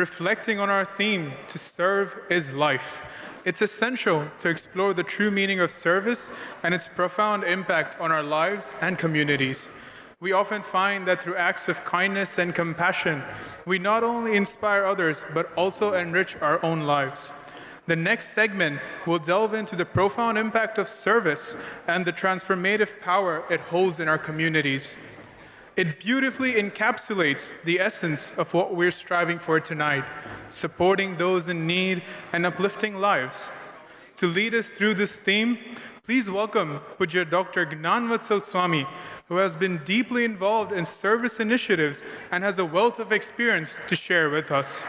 reflecting on our theme, to serve is life. It's essential to explore the true meaning of service and its profound impact on our lives and communities. We often find that through acts of kindness and compassion, we not only inspire others, but also enrich our own lives. The next segment will delve into the profound impact of service and the transformative power it holds in our communities. It beautifully encapsulates the essence of what we're striving for tonight, supporting those in need and uplifting lives. To lead us through this theme, please welcome Puja Dr. Gnanvatsal Swami, who has been deeply involved in service initiatives and has a wealth of experience to share with us.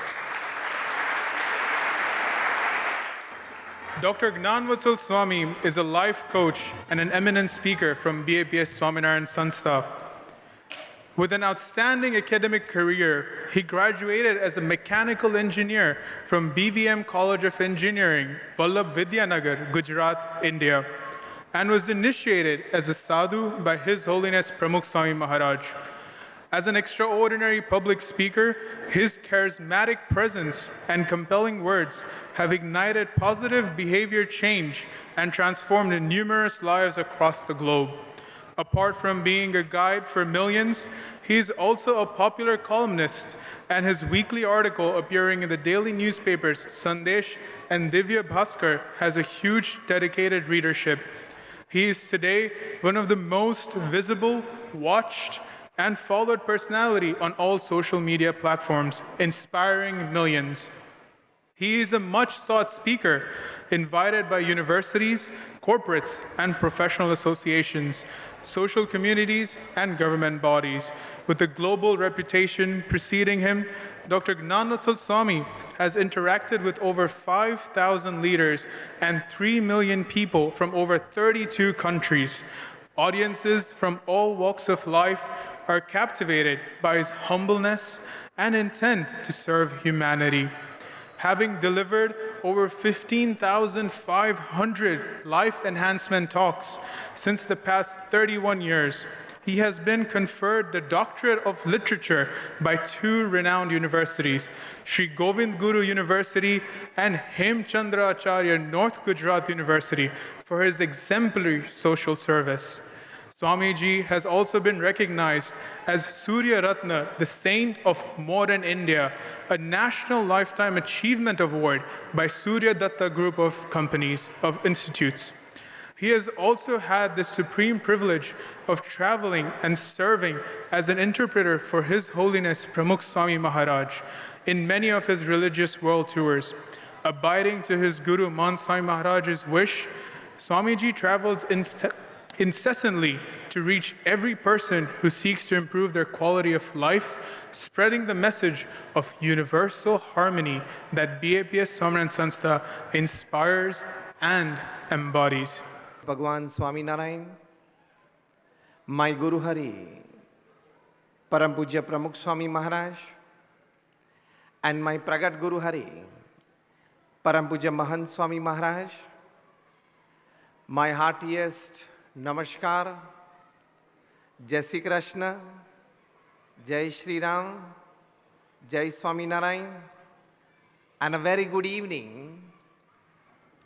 Dr. Gnanvatsal Swami is a life coach and an eminent speaker from BAPS Swaminarayan Sanstha. With an outstanding academic career, he graduated as a mechanical engineer from BVM College of Engineering, Vallabh Vidyanagar, Gujarat, India, and was initiated as a sadhu by His Holiness Pramukh Swami Maharaj. As an extraordinary public speaker, his charismatic presence and compelling words have ignited positive behavior change and transformed numerous lives across the globe. Apart from being a guide for millions, he is also a popular columnist, and his weekly article appearing in the daily newspapers Sandesh and Divya Bhaskar has a huge dedicated readership. He is today one of the most visible, watched, and followed personality on all social media platforms, inspiring millions. He is a much sought speaker, invited by universities, corporates, and professional associations, social communities, and government bodies. With a global reputation preceding him, Dr. Gnanvatsal Swami has interacted with over 5,000 leaders and 3 million people from over 32 countries. Audiences from all walks of life are captivated by his humbleness and intent to serve humanity. Having delivered over 15,500 life enhancement talks since the past 31 years, he has been conferred the Doctorate of Literature by 2 renowned universities, Sri Govind Guru University and Hemchandra Acharya North Gujarat University, for his exemplary social service. Swamiji has also been recognized as Surya Ratna, the Saint of Modern India, a National Lifetime Achievement Award by Surya Datta Group of Companies, of institutes. He has also had the supreme privilege of traveling and serving as an interpreter for His Holiness Pramukh Swami Maharaj in many of his religious world tours. Abiding to his Guru Mahant Swami Maharaj's wish, Swamiji travels incessantly to reach every person who seeks to improve their quality of life, spreading the message of universal harmony that BAPS Swaminarayan Sanstha inspires and embodies. Bhagwan Swaminarayan, my Guru Hari, Param Pujya Pramukh Swami Maharaj, and my Pragat Guru Hari, Param Pujya Mahant Swami Maharaj, my heartiest Namaskar, Jai Shri Krishna, Jai Shri Ram, Jai Swaminarayan, and a very good evening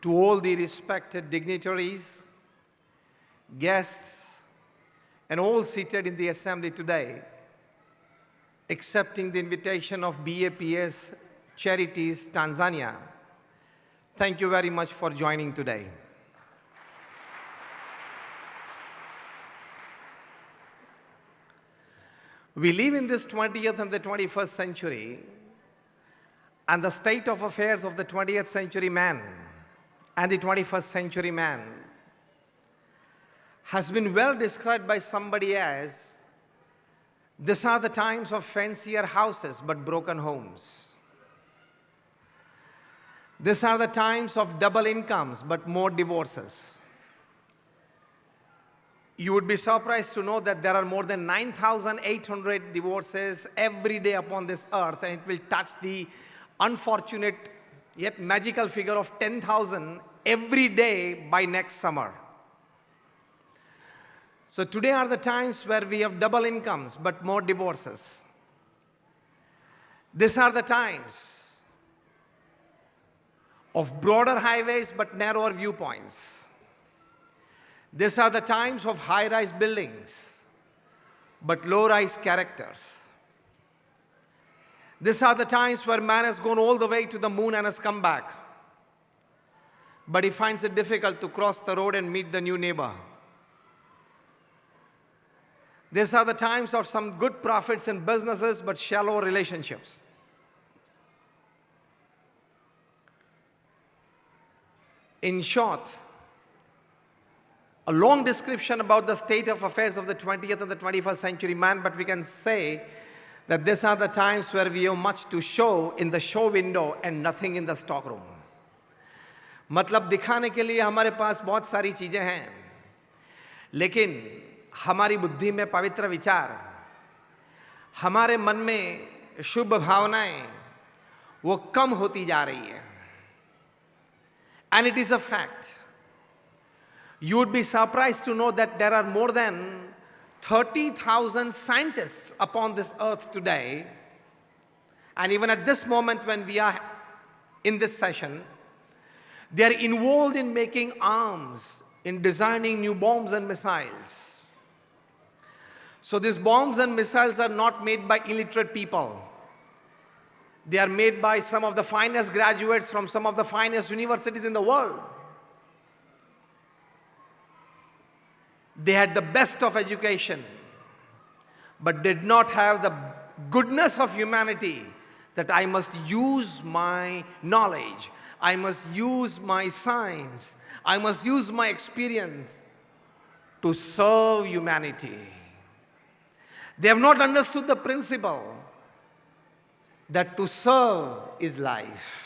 to all the respected dignitaries, guests, and all seated in the assembly today, accepting the invitation of BAPS Charities, Tanzania. Thank you very much for joining today. We live in this 20th and the 21st century, and the state of affairs of the 20th century man and the 21st century man has been well described by somebody as, these are the times of fancier houses but broken homes. These are the times of double incomes but more divorces. You would be surprised to know that there are more than 9,800 divorces every day upon this earth, and it will touch the unfortunate yet magical figure of 10,000 every day by next summer. So today are the times where we have double incomes but more divorces. These are the times of broader highways but narrower viewpoints. These are the times of high-rise buildings but low-rise characters. These are the times where man has gone all the way to the moon and has come back, but he finds it difficult to cross the road and meet the new neighbor. These are the times of some good profits in businesses but shallow relationships. In short, a long description about the state of affairs of the 20th and the 21st century man, but we can say that these are the times where we have much to show in the show window and nothing in the stock room. मतलब दिखाने के लिए हमारे पास बहुत सारी चीजें हैं, लेकिन हमारी बुद्धि में पवित्र विचार, हमारे मन में शुभ भावनाएं वो कम होती जा रही है. And it is a fact. You would be surprised to know that there are more than 30,000 scientists upon this earth today. And even at this moment when we are in this session, they are involved in making arms, in designing new bombs and missiles. So these bombs and missiles are not made by illiterate people. They are made by some of the finest graduates from some of the finest universities in the world. They had the best of education, but did not have the goodness of humanity, that I must use my knowledge, I must use my science, I must use my experience to serve humanity. They have not understood the principle that to serve is life.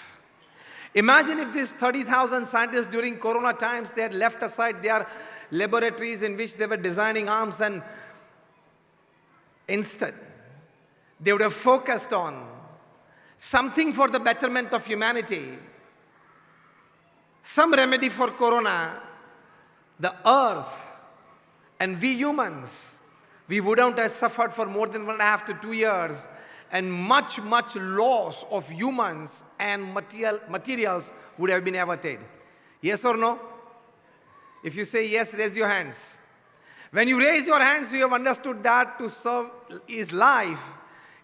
Imagine if these 30,000 scientists during Corona times, they had left aside their laboratories in which they were designing arms, and instead they would have focused on something for the betterment of humanity, some remedy for Corona. The earth and we humans, we wouldn't have suffered for more than 1.5 to 2 years, and much loss of humans and materials would have been averted. Yes or no? If you say yes, raise your hands. When you raise your hands, you have understood that to serve is life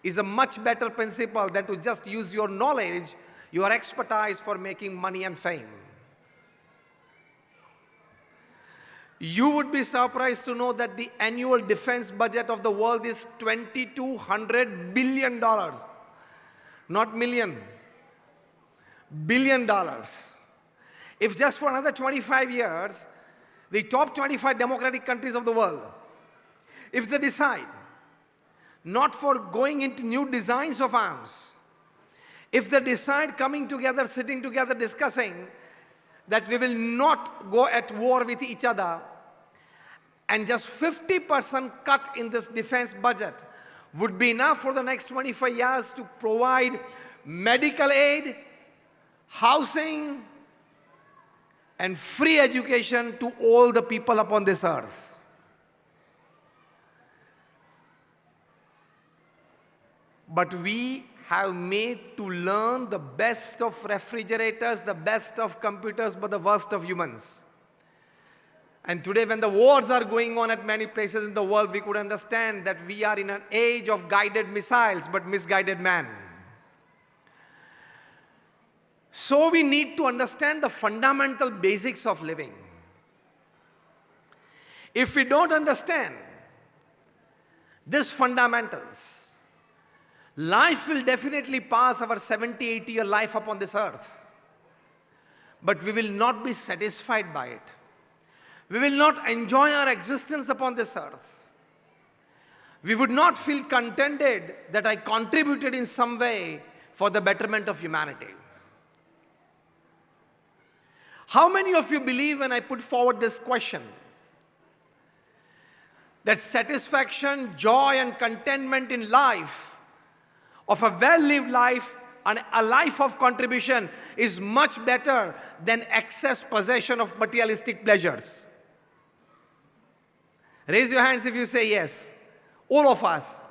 is a much better principle than to just use your knowledge, your expertise for making money and fame. You would be surprised to know that the annual defense budget of the world is $2,200 billion. Not million, $1 billion. If just for another 25 years, the top 25 democratic countries of the world, if they decide not for going into new designs of arms, if they decide coming together, sitting together, discussing that we will not go at war with each other, and just 50% cut in this defense budget would be enough for the next 25 years to provide medical aid, housing, and free education to all the people upon this earth. But we have made to learn the best of refrigerators, the best of computers, but the worst of humans. And today when the wars are going on at many places in the world, we could understand that we are in an age of guided missiles, but misguided man. So we need to understand the fundamental basics of living. If we don't understand these fundamentals, life will definitely pass our 70, 80-year life upon this earth. But we will not be satisfied by it. We will not enjoy our existence upon this earth. We would not feel contented that I contributed in some way for the betterment of humanity. How many of you believe when I put forward this question that satisfaction, joy, and contentment in life, of a well-lived life and a life of contribution, is much better than excess possession of materialistic pleasures? Raise your hands if you say yes. All of us.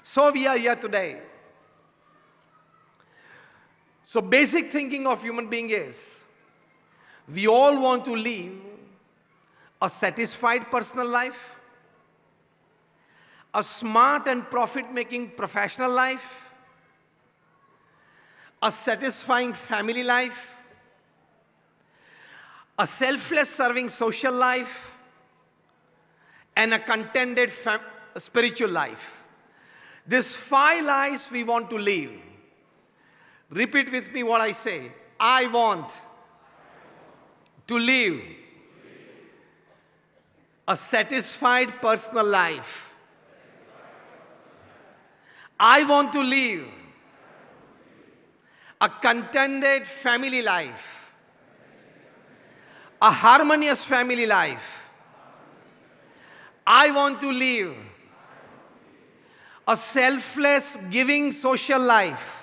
So we are here today. So basic thinking of human being is, we all want to live a satisfied personal life, a smart and profit-making professional life, a satisfying family life, a selfless serving social life, and a contented spiritual life. These 5 lives we want to live. Repeat with me what I say. I want to live a satisfied personal life. I want to live a contented family life, a harmonious family life. I want to live a selfless giving social life.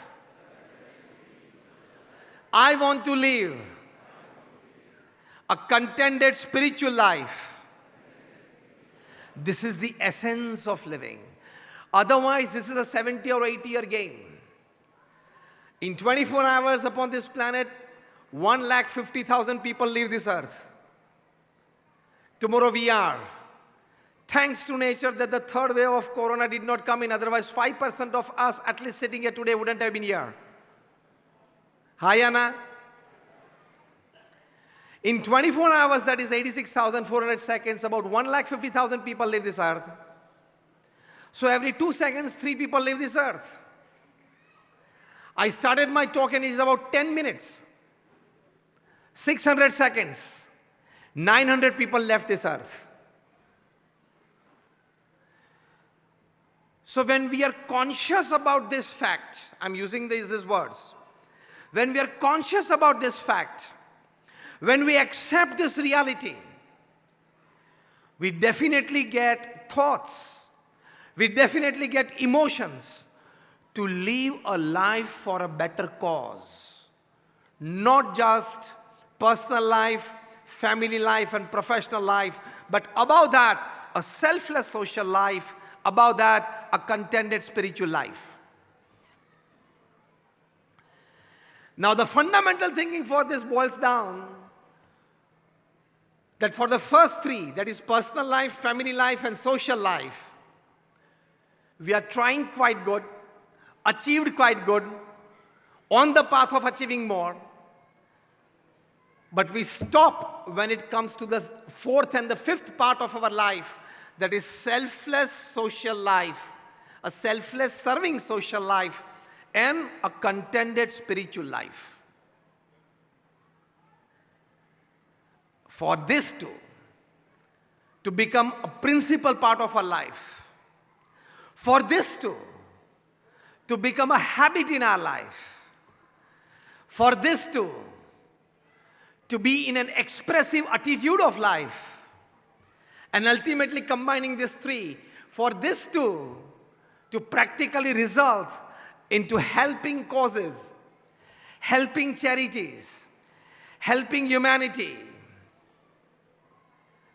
I want to live a contented spiritual life. This is the essence of living. Otherwise, this is a 70 or 80-year game. In 24 hours upon this planet, 150,000 people leave this earth. Tomorrow we are. Thanks to nature that the third wave of corona did not come in, otherwise 5% of us at least sitting here today wouldn't have been here. Hi, Anna. In 24 hours, that is 86,400 seconds, about 150,000 people leave this earth. So every 2 seconds, 3 people leave this earth. I started my talk and it is about 10 minutes. 600 seconds. 900 people left this earth. So when we are conscious about this fact, I'm using these words. When we are conscious about this fact, when we accept this reality, we definitely get thoughts, we definitely get emotions to live a life for a better cause. Not just personal life, family life, and professional life, but above that, a selfless social life, above that, a contented spiritual life. Now, the fundamental thinking for this boils down that for the first 3, that is personal life, family life, and social life, we are trying quite good, achieved quite good, on the path of achieving more, but we stop when it comes to the 4th and the 5th part of our life, that is selfless social life, a selfless serving social life, and a contented spiritual life. For this to become a principal part of our life, for this to become a habit in our life, for this to be in an expressive attitude of life, and ultimately combining these 3, for this to practically result into helping causes, helping charities, helping humanity.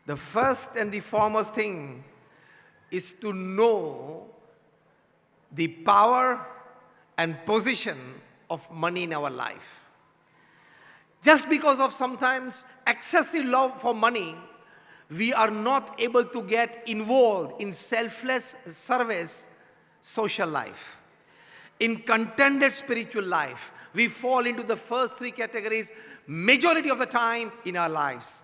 The first and the foremost thing is to know the power and position of money in our life. Just because of sometimes excessive love for money, we are not able to get involved in selfless service social life. In contented spiritual life, we fall into the first 3 categories majority of the time in our lives.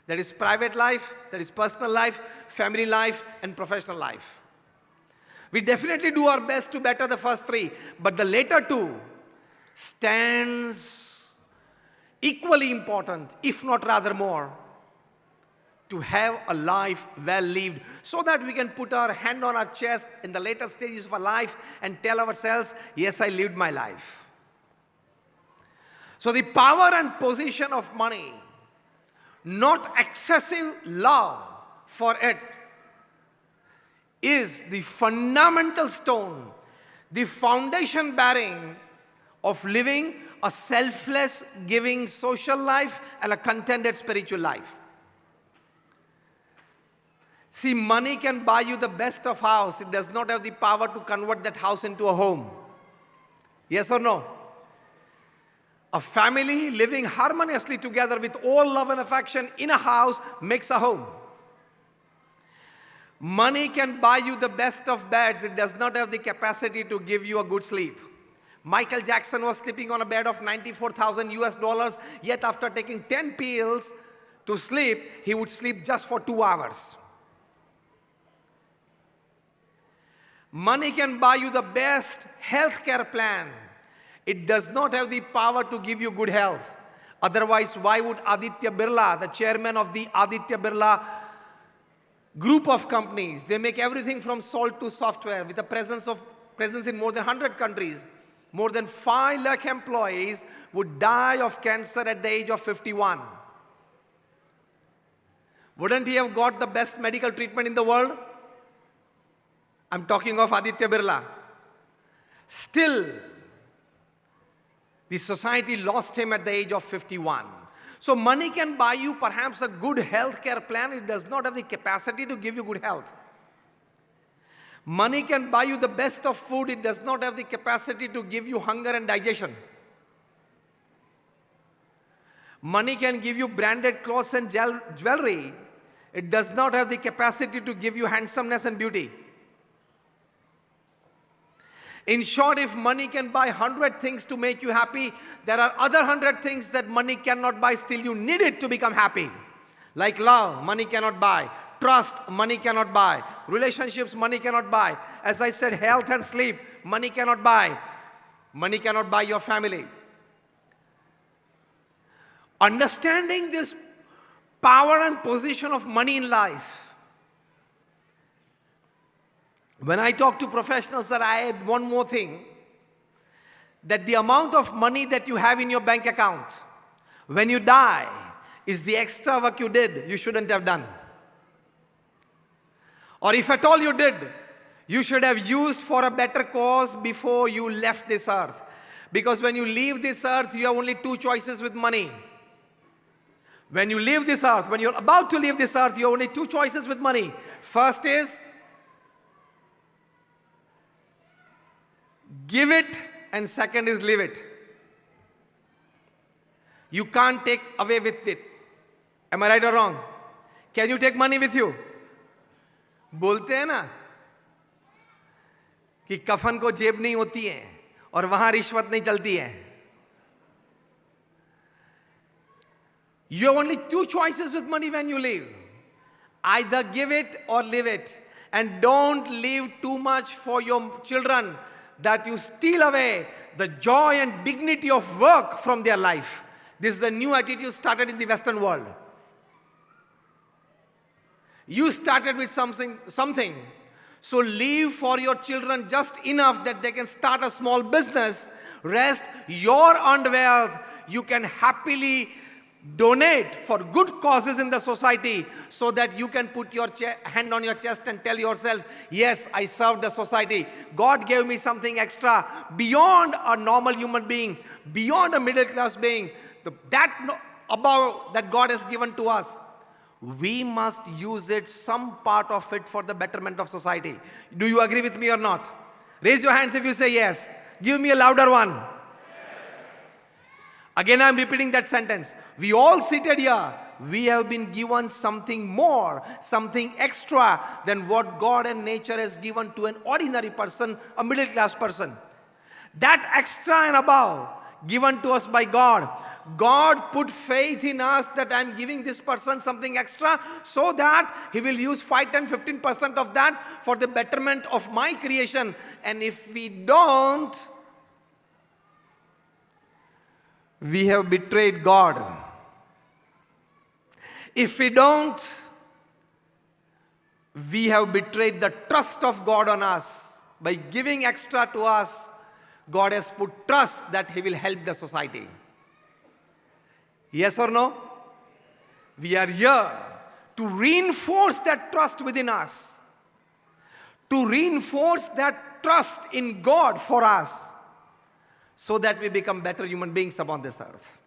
That is private life, that is personal life, family life, and professional life. We definitely do our best to better the first 3, but the later 2 stands equally important, if not rather more, to have a life well lived, so that we can put our hand on our chest in the later stages of our life and tell ourselves, yes, I lived my life. So the power and position of money, not excessive love for it, is the fundamental stone, the foundation bearing of living a selfless, giving social life and a contented spiritual life. See, money can buy you the best of house. It does not have the power to convert that house into a home. Yes or no? A family living harmoniously together with all love and affection in a house makes a home. Money can buy you the best of beds. It does not have the capacity to give you a good sleep. Michael Jackson was sleeping on a bed of 94,000 US dollars, yet after taking 10 pills to sleep, he would sleep just for 2 hours. Money can buy you the best healthcare plan. It does not have the power to give you good health. Otherwise, why would Aditya Birla, the chairman of the Aditya Birla group of companies, they make everything from salt to software with a presence in more than 100 countries. More than 5 lakh employees would die of cancer at the age of 51. Wouldn't he have got the best medical treatment in the world? I'm talking of Aditya Birla. Still, the society lost him at the age of 51. So money can buy you perhaps a good healthcare plan. It does not have the capacity to give you good health. Money can buy you the best of food. It does not have the capacity to give you hunger and digestion. Money can give you branded clothes and jewelry. It does not have the capacity to give you handsomeness and beauty. In short, if money can buy 100 things to make you happy, there are other 100 things that money cannot buy, still you need it to become happy. Like love, money cannot buy. Trust, money cannot buy. Relationships, money cannot buy. As I said, health and sleep, money cannot buy. Money cannot buy your family. Understanding this power and position of money in life. When I talk to professionals, that I add one more thing, that the amount of money that you have in your bank account, when you die, is the extra work you did, you shouldn't have done. Or if at all you did, you should have used for a better cause before you left this earth. Because when you leave this earth, you have only 2 choices with money. When you leave this earth, when you're about to leave this earth, you have only 2 choices with money. First is give it, and second is leave it. You can't take away with it. Am I right or wrong? Can you take money with you? बोलते हैं ना कि कफन को जेब नहीं होती है और वहां रिश्वत नहीं चलती है. You have only 2 choices with money when you leave. Either give it or leave it. And don't leave too much for your children that you steal away the joy and dignity of work from their life. This is a new attitude started in the Western world. You started with something. So leave for your children just enough that they can start a small business. Rest, your earned wealth, you can happily donate for good causes in the society, so that you can put your hand on your chest and tell yourself, yes, I served the society. God gave me something extra beyond a normal human being, beyond a middle class being, above that God has given to us. We must use it, some part of it, for the betterment of society. Do you agree with me or not? Raise your hands if you say yes. Give me a louder one. Yes. Again, I'm repeating that sentence. We all seated here, we have been given something more, something extra than what God and nature has given to an ordinary person, a middle class person. That extra and above, given to us by God. God put faith in us that I'm giving this person something extra, so that he will use 5, 10, 15% of that for the betterment of my creation. And if we don't, we have betrayed God. If we don't, we have betrayed the trust of God on us. By giving extra to us, God has put trust that he will help the society. Yes or no? We are here to reinforce that trust within us, to reinforce that trust in God for us, so that we become better human beings upon this earth.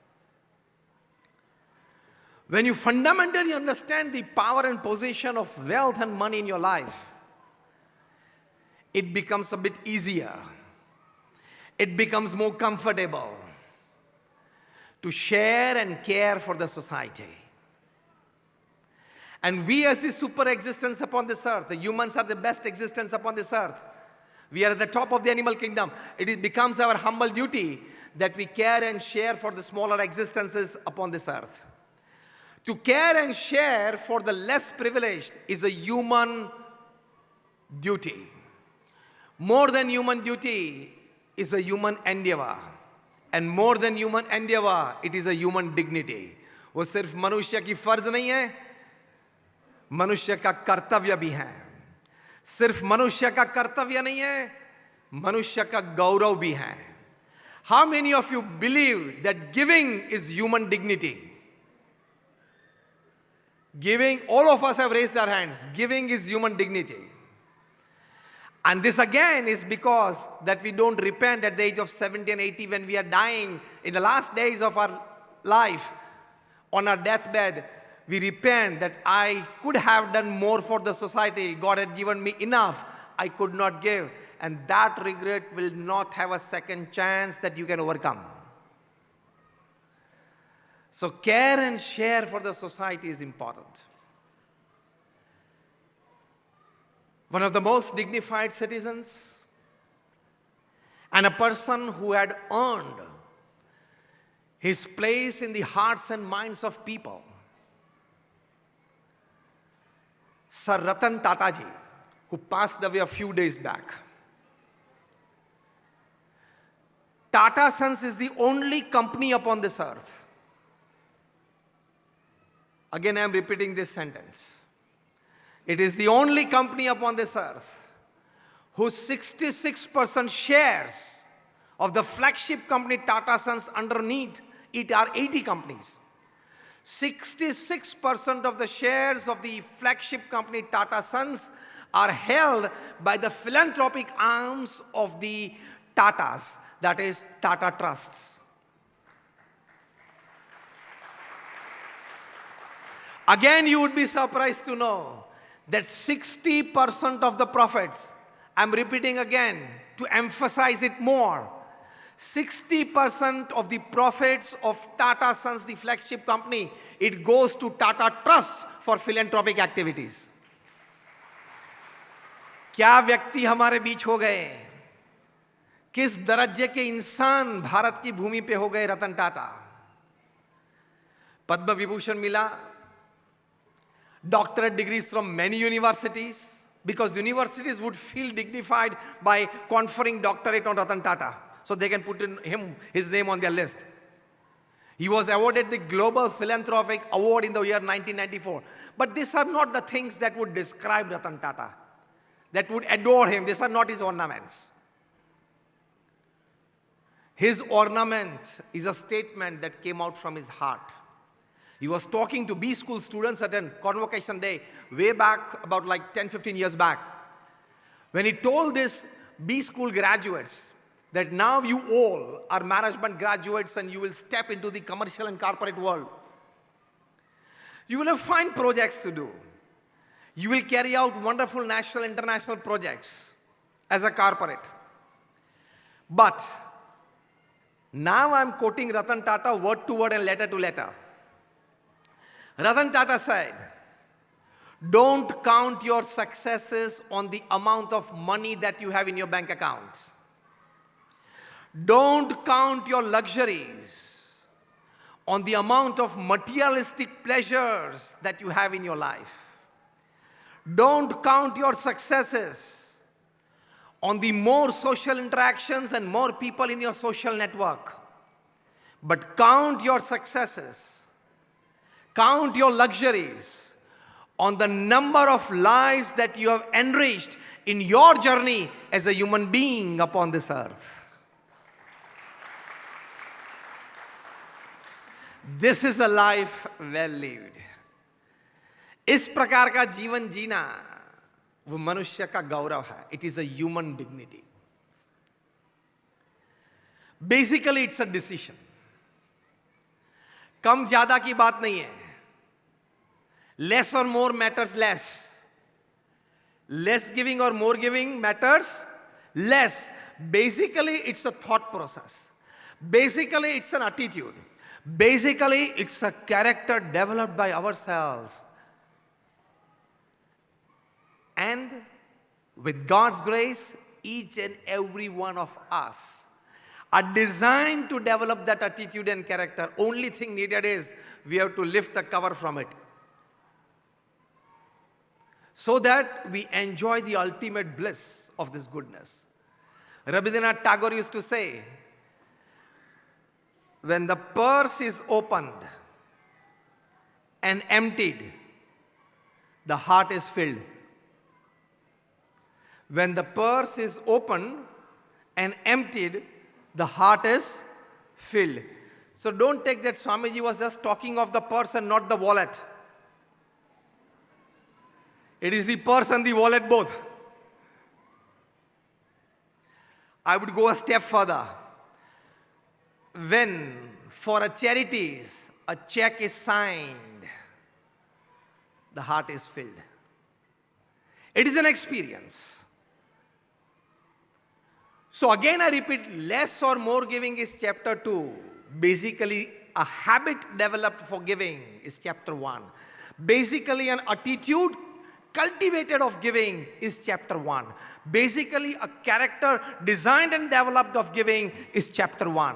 When you fundamentally understand the power and position of wealth and money in your life, it becomes a bit easier. It becomes more comfortable. to share and care for the society. And we as the super existence upon this earth, the humans are the best existence upon this earth. We are at the top of the animal kingdom. It becomes our humble duty that we care and share for the smaller existences upon this earth. To care and share for the less privileged is a human duty. More than human duty is a human endeavor. And more than human endeavor, it is a human dignity. वो सिर्फ मनुष्य की फर्ज नहीं है, मनुष्य का कर्तव्य भी है. सिर्फ मनुष्य का कर्तव्य नहीं है, मनुष्य का गौरव भी है. How many of you believe that giving is human dignity? Giving, all of us have raised our hands. Giving is human dignity. And this again is because that we don't repent at the age of 70 and 80 when we are dying in the last days of our life. On our deathbed, we repent that I could have done more for the society. God had given me enough. I could not give. And that regret will not have a second chance that you can overcome. So care and share for the society is important. One of the most dignified citizens and a person who had earned his place in the hearts and minds of people, Sir Ratan Tata ji, who passed away a few days back. Tata Sons is the only company upon this earth. Again, I am repeating this sentence. It is the only company upon this earth whose 66% shares of the flagship company Tata Sons underneath it are 80 companies. 66% of the shares of the flagship company Tata Sons are held by the philanthropic arms of the Tatas, that is Tata Trusts. Again, you would be surprised to know that 60% of the profits, I'm repeating again to emphasize it more, 60% of the profits of Tata Sons, the flagship company, it goes to Tata Trusts for philanthropic activities. क्या व्यक्ति हमारे बीच हो गए, किस दर्जे के इंसान भारत की भूमि पे हो गए रतन टाटा. पद्म विभूषण मिला, doctorate degrees from many universities, because universities would feel dignified by conferring doctorate on Ratan Tata, so they can put his name on their list. He was awarded the Global Philanthropic Award in the year 1994. But these are not the things that would describe Ratan Tata, that would adore him. These are not his ornaments. His ornament is a statement that came out from his heart. He was talking to B school students at a convocation day way back about like 10-15 years back. When he told these B school graduates that now you all are management graduates and you will step into the commercial and corporate world. You will have fine projects to do. You will carry out wonderful national, international projects as a corporate. But now I'm quoting Ratan Tata word to word and letter to letter. Ratan Tata said, don't count your successes on the amount of money that you have in your bank account. Don't count your luxuries on the amount of materialistic pleasures that you have in your life. Don't count your successes on the more social interactions and more people in your social network. But count your successes, count your luxuries on the number of lives that you have enriched in your journey as a human being upon this earth. This is a life well lived. इस प्रकार का जीवन जीना वो मनुष्य का गौरव है. It is a human dignity. Basically, it's a decision. कम ज्यादा की बात नहीं है. Less or more matters less. Less giving or more giving matters less. Basically, it's a thought process. Basically, it's an attitude. Basically, it's a character developed by ourselves. And with God's grace, each and every one of us are designed to develop that attitude and character. Only thing needed is we have to lift the cover from it, so that we enjoy the ultimate bliss of this goodness. Rabindranath Tagore used to say, when the purse is opened and emptied, the heart is filled. When the purse is opened and emptied, the heart is filled. So don't take that Swamiji was just talking of the purse and not the wallet. It is the purse and the wallet both. I would go a step further. When for a charities, a check is signed, the heart is filled. It is an experience. So again I repeat, less or more giving is chapter 2. Basically, a habit developed for giving is chapter 1. Basically, an attitude cultivated of giving is chapter 1. Basically, a character designed and developed of giving is chapter 1.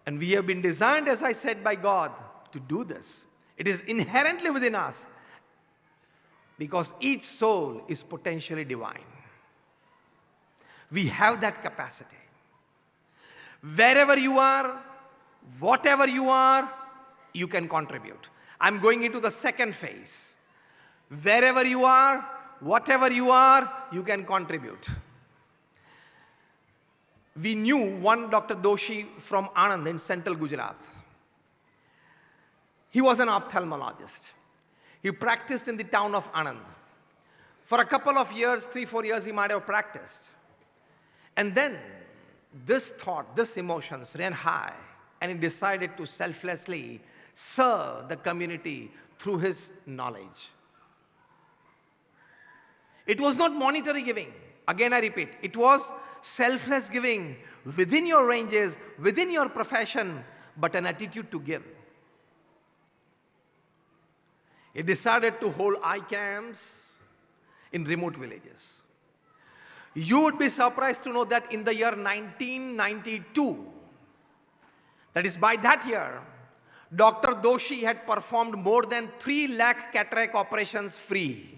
And we have been designed, as I said, by God to do this. It is inherently within us, because each soul is potentially divine. We have that capacity. Wherever you are, whatever you are, you can contribute. I'm going into the second phase. Wherever you are, whatever you are, you can contribute. We knew one Dr. Doshi from Anand in central Gujarat. He was an ophthalmologist. He practiced in the town of Anand. For a couple of years, 3-4 years, he might have practiced. And then this thought, this emotions ran high, and he decided to selflessly serve the community through his knowledge. It was not monetary giving. Again, I repeat, it was selfless giving within your ranges, within your profession, but an attitude to give. He decided to hold eye camps in remote villages. You would be surprised to know that in the year 1992, that is by that year, Dr. Doshi had performed more than 3 lakh cataract operations free.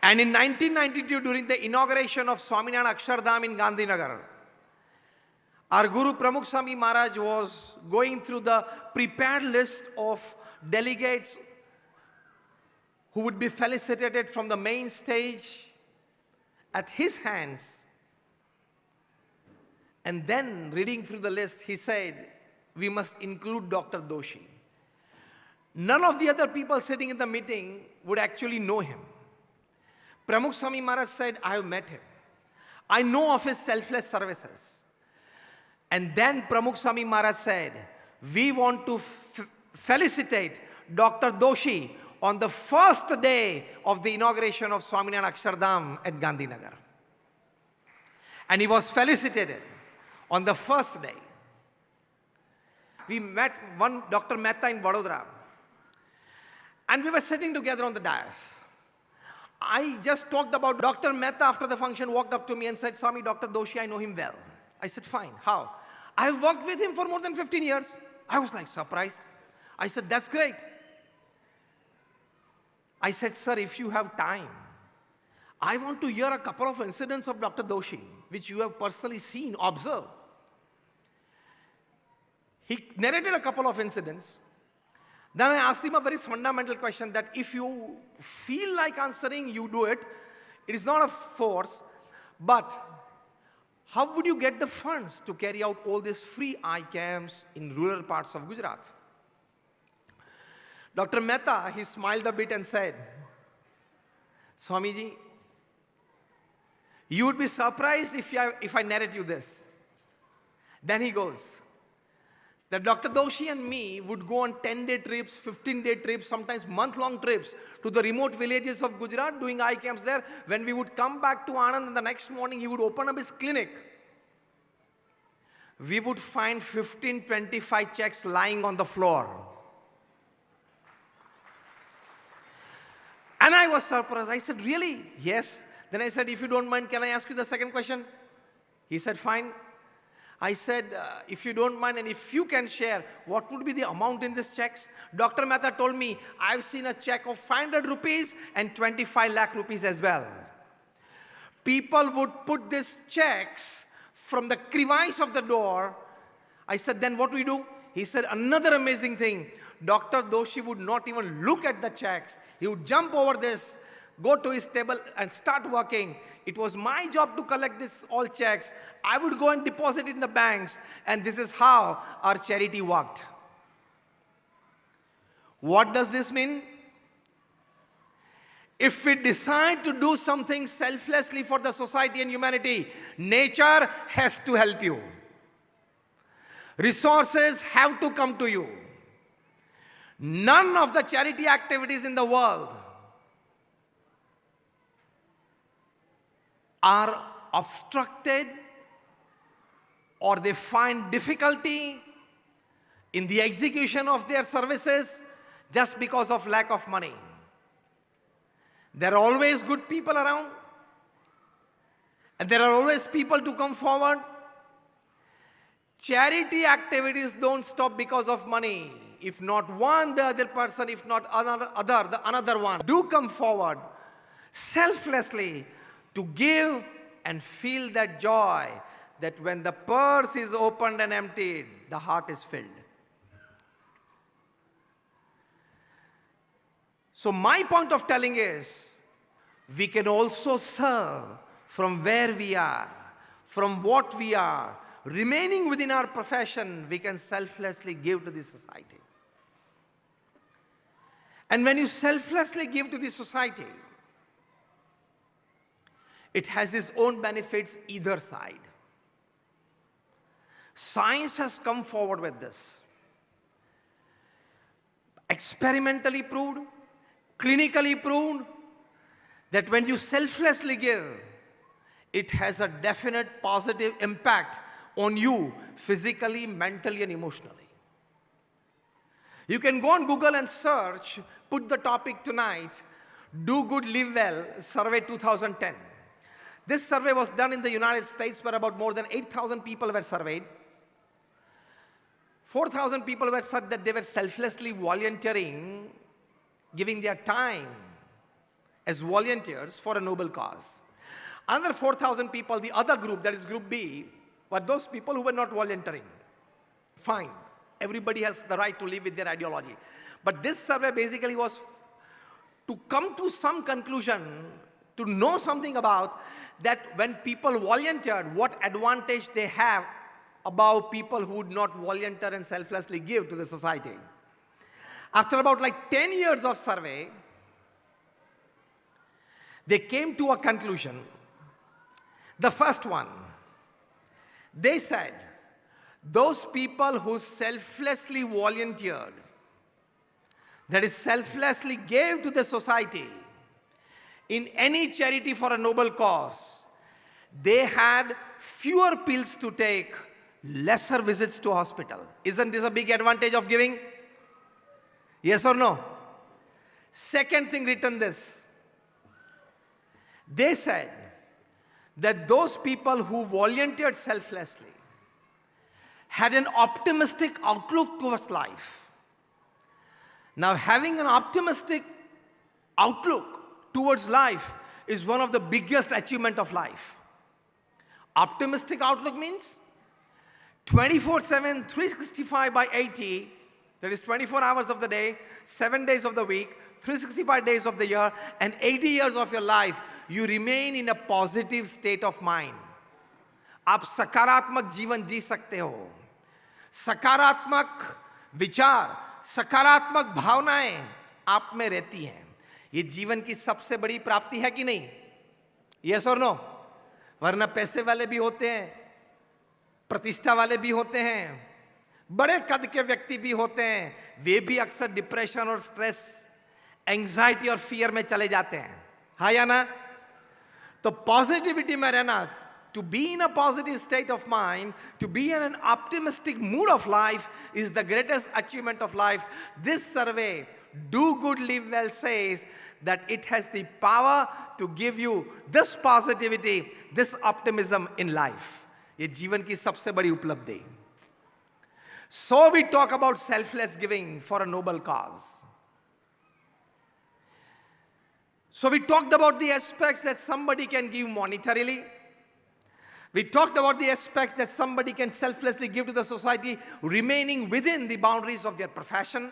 And in 1992, during the inauguration of Swaminarayan Akshardham in Gandhinagar, our Guru Pramukh Swami Maharaj was going through the prepared list of delegates who would be felicitated from the main stage at his hands. And then, reading through the list, he said, we must include Dr. Doshi. None of the other people sitting in the meeting would actually know him. Pramukh Swami Maharaj said, I have met him. I know of his selfless services. And then Pramukh Swami Maharaj said, we want to felicitate Dr. Doshi on the first day of the inauguration of Swaminarayan Akshardham at Gandhinagar. And he was felicitated on the first day. We met one Dr. Mehta in Vadodara, and we were sitting together on the dais. I just talked about Dr. Mehta after the function, walked up to me and said, Swami, Dr. Doshi, I know him well. I said, fine, how? I have worked with him for more than 15 years. I was like surprised. I said, that's great. I said, sir, if you have time, I want to hear a couple of incidents of Dr. Doshi, which you have personally seen, observed. He narrated a couple of incidents. Then I asked him a very fundamental question that if you feel like answering, you do it. It is not a force, but how would you get the funds to carry out all these free eye camps in rural parts of Gujarat? Dr. Mehta, he smiled a bit and said, Swamiji, you would be surprised if I narrate you this. Then he goes, that Dr. Doshi and me would go on 10-day trips, 15-day trips, sometimes month-long trips to the remote villages of Gujarat doing eye camps there. When we would come back to Anand, and the next morning he would open up his clinic we would find 15, 25 checks lying on the floor. And I was surprised. I said, really? Yes. Then I said, if you don't mind, can I ask you the second question? He said, fine. I said, if you don't mind and if you can share, what would be the amount in these checks? Dr. Mehta told me, I've seen a check of 500 rupees and 25 lakh rupees as well. People would put these checks from the crevice of the door. I said, then what do we do? He said, another amazing thing. Dr. Doshi would not even look at the checks. He would jump over this, go to his table and start working. It was my job to collect this all checks. I would go and deposit it in the banks. And this is how our charity worked. What does this mean? If we decide to do something selflessly for the society and humanity, nature has to help you. Resources have to come to you. None of the charity activities in the world are obstructed or they find difficulty in the execution of their services just because of lack of money. There are always good people around, and there are always people to come forward. Charity activities don't stop because of money. If not one, the other person, if not another one. Do come forward selflessly to give and feel that joy that when the purse is opened and emptied, the heart is filled. So my point of telling is, we can also serve from where we are, from what we are. Remaining within our profession, we can selflessly give to the society. And when you selflessly give to the society, it has its own benefits either side. Science has come forward with this. Experimentally proved, clinically proved, that when you selflessly give, it has a definite positive impact on you physically, mentally, and emotionally. You can go on Google and search, put the topic tonight, Do Good, Live Well, Survey 2010. This survey was done in the United States where about more than 8,000 people were surveyed. 4,000 people were said that they were selflessly volunteering, giving their time as volunteers for a noble cause. Another 4,000 people, the other group, that is group B, were those people who were not volunteering. Fine. Everybody has the right to live with their ideology. But this survey basically was to come to some conclusion, to know something about that when people volunteered, what advantage they have above people who would not volunteer and selflessly give to the society. After about 10 years of survey, they came to a conclusion. The first one, they said, those people who selflessly volunteered, that is selflessly gave to the society in any charity for a noble cause, they had fewer pills to take, lesser visits to hospital. Isn't this a big advantage of giving? Yes or no? Second thing written this. They said that those people who volunteered selflessly had an optimistic outlook towards life. Now, having an optimistic outlook towards life is one of the biggest achievements of life. Optimistic outlook means 24/7, 365 by 80, that is 24 hours of the day, 7 days of the week, 365 days of the year, and 80 years of your life, you remain in a positive state of mind. आप सकारात्मक जीवन जी सकते हो. सकारात्मक विचार, सकारात्मक भावनाएं आप में रहती हैं. ये जीवन की सबसे बड़ी प्राप्ति है कि नहीं? यस और नो? वरना पैसे वाले भी होते हैं, प्रतिष्ठा वाले भी होते हैं, बड़े कद के व्यक्ति भी होते हैं, वे भी अक्सर डिप्रेशन और स्ट्रेस, एंजाइटी और फियर में चले जाते हैं. हाँ या ना? तो पॉजिटिविटी में रहना to be in a positive state of mind, to be in an optimistic mood of life is the greatest achievement of life. This survey, Do Good Live Well, says that it has the power to give you this positivity, this optimism in life. ये जीवन की सबसे बड़ी उपलब्धि. So we talk about selfless giving for a noble cause. So we talked about the aspects that somebody can give monetarily. We talked about the aspects that somebody can selflessly give to the society, remaining within the boundaries of their profession.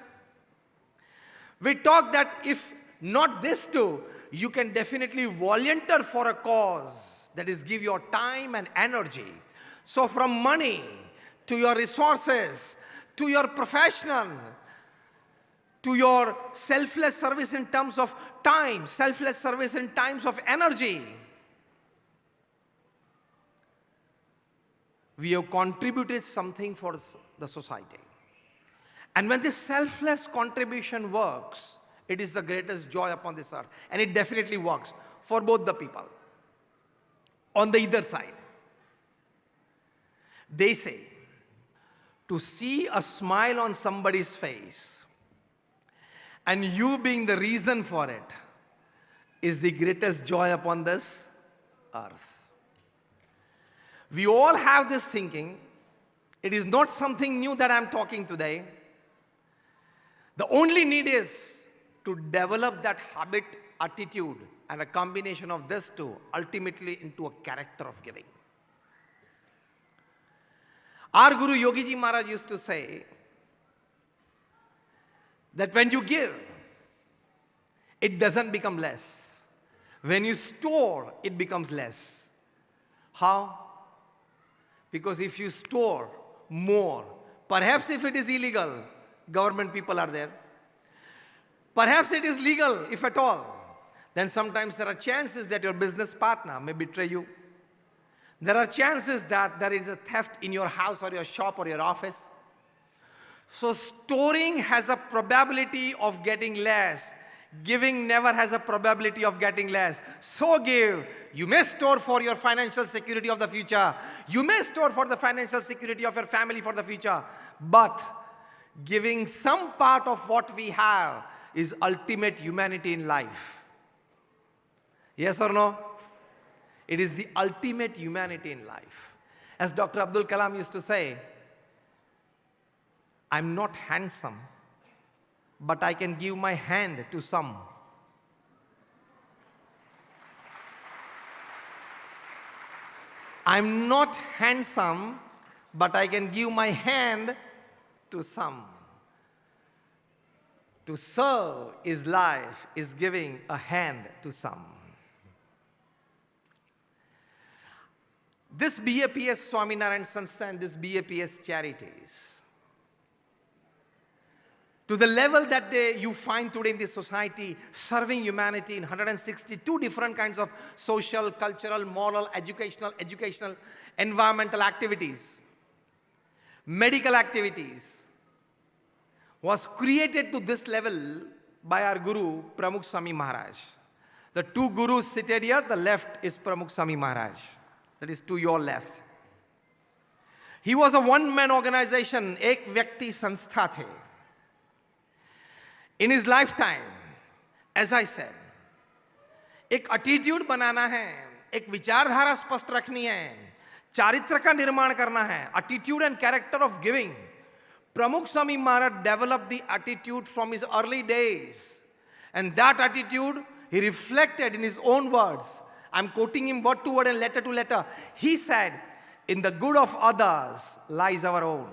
We talked that if not this too, you can definitely volunteer for a cause, that is, give your time and energy. So from money to your resources, to your professional, to your selfless service in terms of time, selfless service in times of energy, we have contributed something for the society. And when this selfless contribution works, it is the greatest joy upon this earth. And it definitely works for both the people. On the either side. They say, to see a smile on somebody's face and you being the reason for it is the greatest joy upon this earth. We all have this thinking. It is not something new that I'm talking today. The only need is to develop that habit, attitude, and a combination of this two, ultimately into a character of giving. Our Guru Yogi Ji Maharaj used to say that when you give, it doesn't become less. When you store, it becomes less. How? Because if you store more, perhaps if it is illegal, government people are there. Perhaps it is legal, if at all. Then sometimes there are chances that your business partner may betray you. There are chances that there is a theft in your house or your shop or your office. So storing has a probability of getting less. Giving never has a probability of getting less. So give. You may store for your financial security of the future. You may store for the financial security of your family for the future. But giving some part of what we have is ultimate humanity in life. Yes or no? It is the ultimate humanity in life. As Dr. Abdul Kalam used to say, I'm not handsome, but I can give my hand to some. I'm not handsome, but I can give my hand to some. To serve is life, is giving a hand to some. This BAPS Swaminarayan Sanstha and this BAPS Charities, to the level that you find today in this society, serving humanity in 162 different kinds of social, cultural, moral, educational, environmental activities, medical activities, was created to this level by our Guru, Pramukh Swami Maharaj. The two Gurus seated here, the left is Pramukh Swami Maharaj. That is to your left. He was a one-man organization, Ek Vyakti Sanstha the. In his lifetime, as I said, एक attitude बनाना है, एक विचारधारा स्पष्ट रखनी है, चारित्र का निर्माण करना है, attitude and character of giving. Pramukh Swami Maharaj developed the attitude from his early days. And that attitude he reflected in his own words. I'm quoting him word to word and letter to letter. He said, in the good of others lies our own.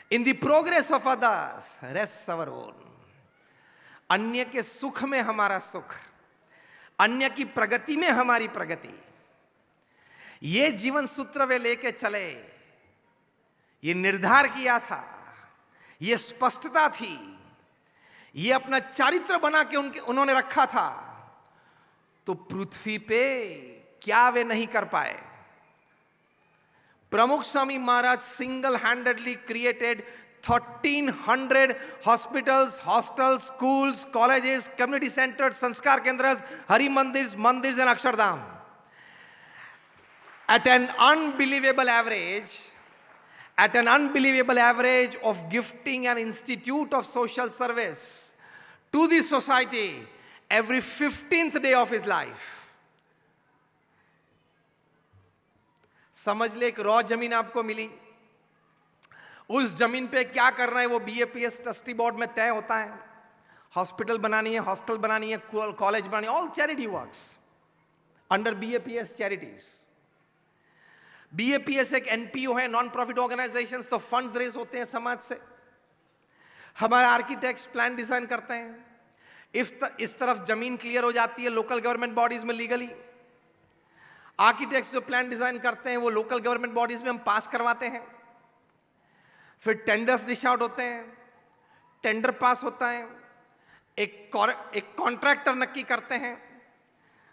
In the progress of others rests our own. अन्य के सुख में हमारा सुख, अन्य की प्रगति में हमारी प्रगति. ये जीवन सूत्र वे लेके चले. ये निर्धार किया था, ये स्पष्टता थी, ये अपना चारित्र बना के उन्होंने रखा था. तो पृथ्वी पे क्या वे नहीं कर पाए? Pramukh Swami Maharaj single-handedly created 1,300 hospitals, hostels, schools, colleges, community centers, sanskar kendras, hari mandirs, and akshardham. at an unbelievable average of gifting an institute of social service to the society every 15th day of his life. समझ ले, एक raw जमीन आपको मिली, उस जमीन पे क्या करना है वो BAPS ट्रस्टी बोर्ड में तय होता है. हॉस्पिटल बनानी है, हॉस्टल बनानी है, कॉलेज बनानी है, all charity works under BAPS charities. BAPS एक NPO है, नॉन प्रॉफिट ऑर्गेनाइजेशंस, तो फंड्स रेज होते हैं समाज से. हमारे आर्किटेक्ट्स प्लान डिजाइन करते हैं. इस तरफ जमीन क्लियर हो जाती है लोकल गवर्नमेंट बॉडीज में लीगली. आर्किटेक्ट्स जो प्लान डिजाइन करते हैं वो लोकल गवर्नमेंट बॉडीज में हम पास करवाते हैं. फिर टेंडर्स डिश आउट होते हैं, टेंडर पास होता है, एक कॉन्ट्रैक्टर नक्की करते हैं,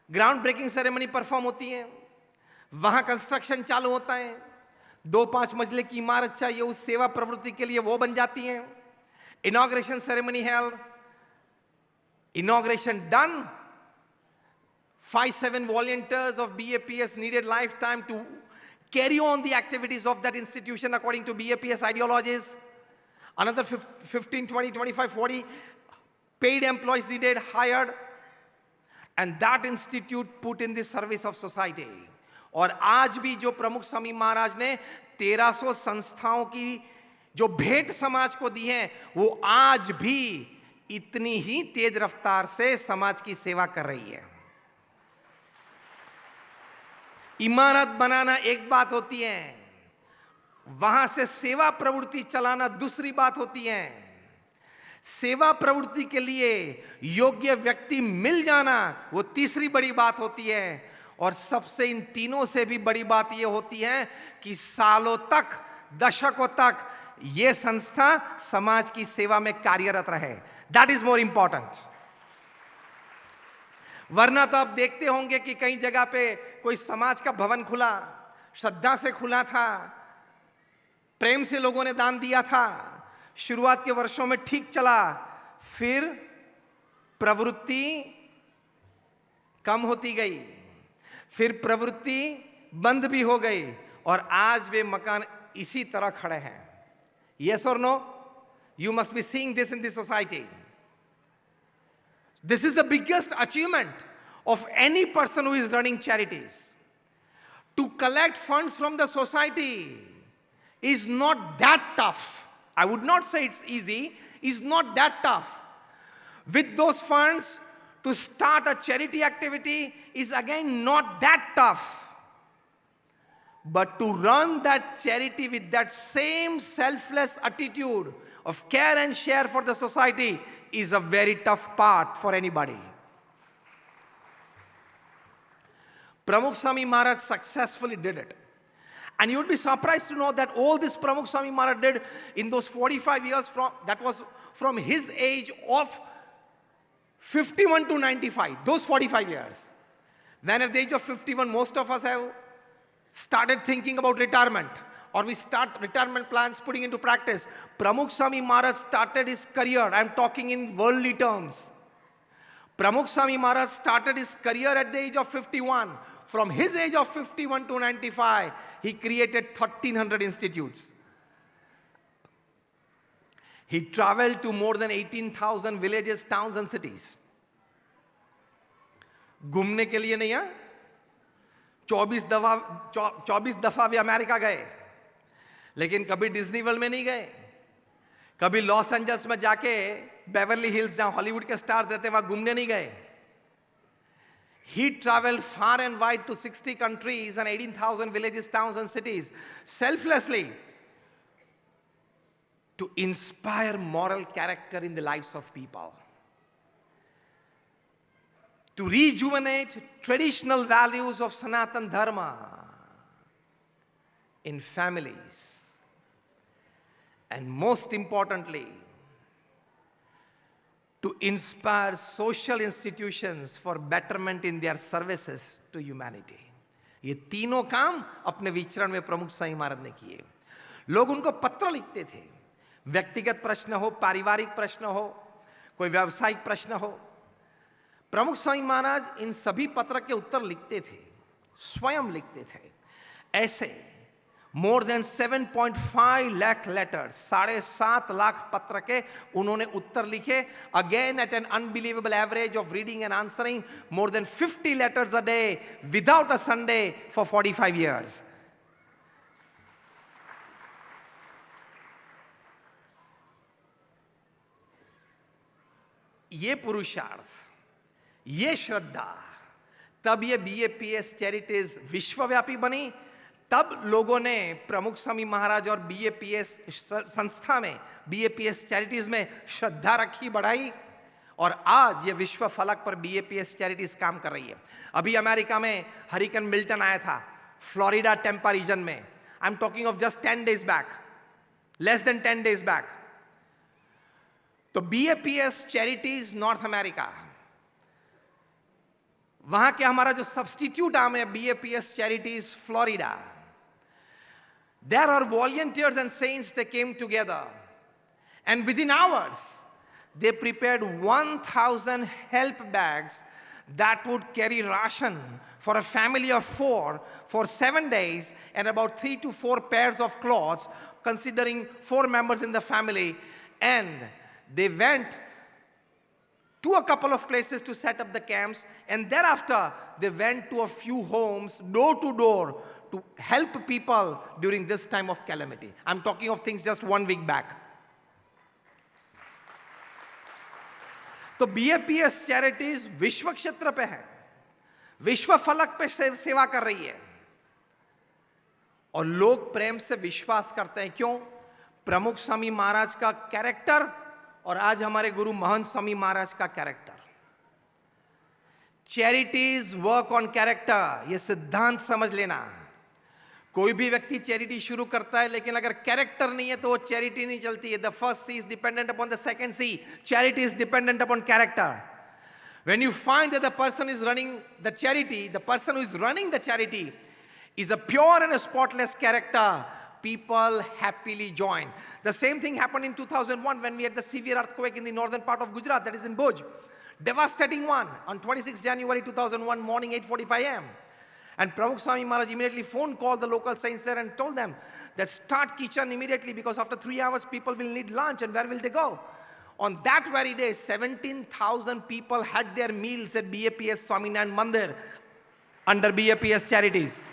ग्राउंड ब्रेकिंग सेरेमनी परफॉर्म होती है, वहां कंस्ट्रक्शन चालू होता है. 2-5 मंजिले की इमारत चाहिए उस सेवा प्रवृत्ति के लिए, वो बन जाती है. Inauguration ceremony held, inauguration done. 5-7 volunteers of BAPS needed lifetime to carry on the activities of that institution according to BAPS ideologies. Another 15, 20, 25, 40 paid employees needed, hired. And that institute put in the service of society. और आज भी जो प्रमुख स्वामी महाराज ने 1300 संस्थाओं की जो भेंट समाज को दी है, वो आज भी इतनी ही तेज रफ्तार से समाज की सेवा कर रही है. इमारत बनाना एक बात होती है, वहां से सेवा प्रवृत्ति चलाना दूसरी बात होती है. सेवा प्रवृत्ति के लिए योग्य व्यक्ति मिल जाना वो तीसरी बड़ी बात होती है. और सबसे इन तीनों से भी बड़ी बात यह होती है कि सालों तक, दशकों तक यह संस्था समाज की सेवा में कार्यरत रहे. That is more important. वरना तो आप देखते होंगे कि कई जगह पे कोई समाज का भवन खुला, श्रद्धा से खुला था, प्रेम से लोगों ने दान दिया था, शुरुआत के वर्षों में ठीक चला, फिर प्रवृत्ति कम होती गई, फिर प्रवृत्ति बंद भी हो गई, और आज वे मकान इसी तरह खड़े हैं. Yes or no? You must be seeing this in the society. This is the biggest achievement of any person who is running charities. To collect funds from the society is not that tough. I would not say it's easy, it's not that tough. With those funds, to start a charity activity is again not that tough. But to run that charity with that same selfless attitude of care and share for the society is a very tough part for anybody. Pramukh Swami Maharaj successfully did it. And you would be surprised to know that all this Pramukh Swami Maharaj did in those 45 years, that was from his age of 51 to 95, those 45 years. Then at the age of 51, most of us have started thinking about retirement, or we start retirement plans putting into practice. Pramukh Swami Maharaj started his career, I'm talking in worldly terms. Pramukh Swami Maharaj started his career at the age of 51. From his age of 51 to 95, he created 1,300 institutes. He traveled to more than 18,000 villages, towns and cities. घूमने के लिए नहीं, 24 दफा भी America गए, लेकिन कभी Disney world में नहीं गए, कभी लॉस एंजल्स में जाके बेवर्ली हिल्स जहां हॉलीवुड के स्टार्स रहते वहां घूमने नहीं गए. He traveled far and wide to 60 countries and 18,000 villages, towns and cities selflessly to inspire moral character in the lives of people, to rejuvenate traditional values of Sanatan Dharma in families, and most importantly, to inspire social institutions for betterment in their services to humanity. ये तीनों काम अपने विचरण में प्रमुख स्वामी महाराज ने किए. लोग उनको पत्र लिखते थे, व्यक्तिगत प्रश्न हो, पारिवारिक प्रश्न हो, कोई व्यावसायिक प्रश्न हो, प्रमुख स्वामी महाराज इन सभी पत्र के उत्तर लिखते थे, स्वयं लिखते थे. ऐसे more than 7.5 lakh letters, 7.5 lakh पत्र के उन्होंने उत्तर लिखे. Again at an unbelievable average of reading and answering more than 50 letters a day without a Sunday for 45 years. ये पुरुषार्थ, ये श्रद्धा, तब ये BAPS चैरिटीज विश्वव्यापी बनी. तब लोगों ने प्रमुख स्वामी महाराज और BAPS संस्था में, BAPS चैरिटीज में श्रद्धा रखी, बढ़ाई, और आज ये विश्व फलक पर BAPS चैरिटीज काम कर रही है. अभी अमेरिका में हरिकेन मिल्टन आया था, फ्लोरिडा टेम्पा रीजन में. I am talking of just 10 days back, less than 10 days back. तो BAPS चैरिटीज नॉर्थ अमेरिका, वहां के हमारा जो सब्स्टिट्यूट आर्म है BAPS charities Florida, there are volunteers and saints. They came together, and within hours they prepared 1,000 help bags that would carry ration for a family of 4 for 7 days, and about 3 to 4 pairs of clothes considering 4 members in the family. And they went to a couple of places to set up the camps, and thereafter they went to a few homes, door to door, to help people during this time of calamity. I'm talking of things just 1 week back. तो BAPS charities विश्व क्षेत्र पे है, विश्व फलक पे सेवा कर रही है, और लोग प्रेम से विश्वास करते हैं. क्यों? प्रमुख स्वामी महाराज का कैरेक्टर और आज हमारे गुरु महंत स्वामी महाराज का character. Charities work on character, ये सिद्धांत समझ लेना. कोई भी व्यक्ति चैरिटी शुरू करता है, लेकिन अगर कैरेक्टर नहीं है तो वो चैरिटी नहीं चलती है. The first C is dependent upon the second C. Charity is dependent upon character. When you find that the person is running the charity, the person who is running the charity is a pure and a spotless character, people happily join. The same thing happened in 2001 when we had the severe earthquake in the northern part of Gujarat, that is in Bhuj. Devastating one on 26 January 2001 morning 8:45 a.m. And Pramukh Swami Maharaj immediately called the local saints there and told them that start kitchen immediately, because after 3 hours people will need lunch, and where will they go? On that very day, 17,000 people had their meals at BAPS Swaminarayan Mandir under BAPS Charities.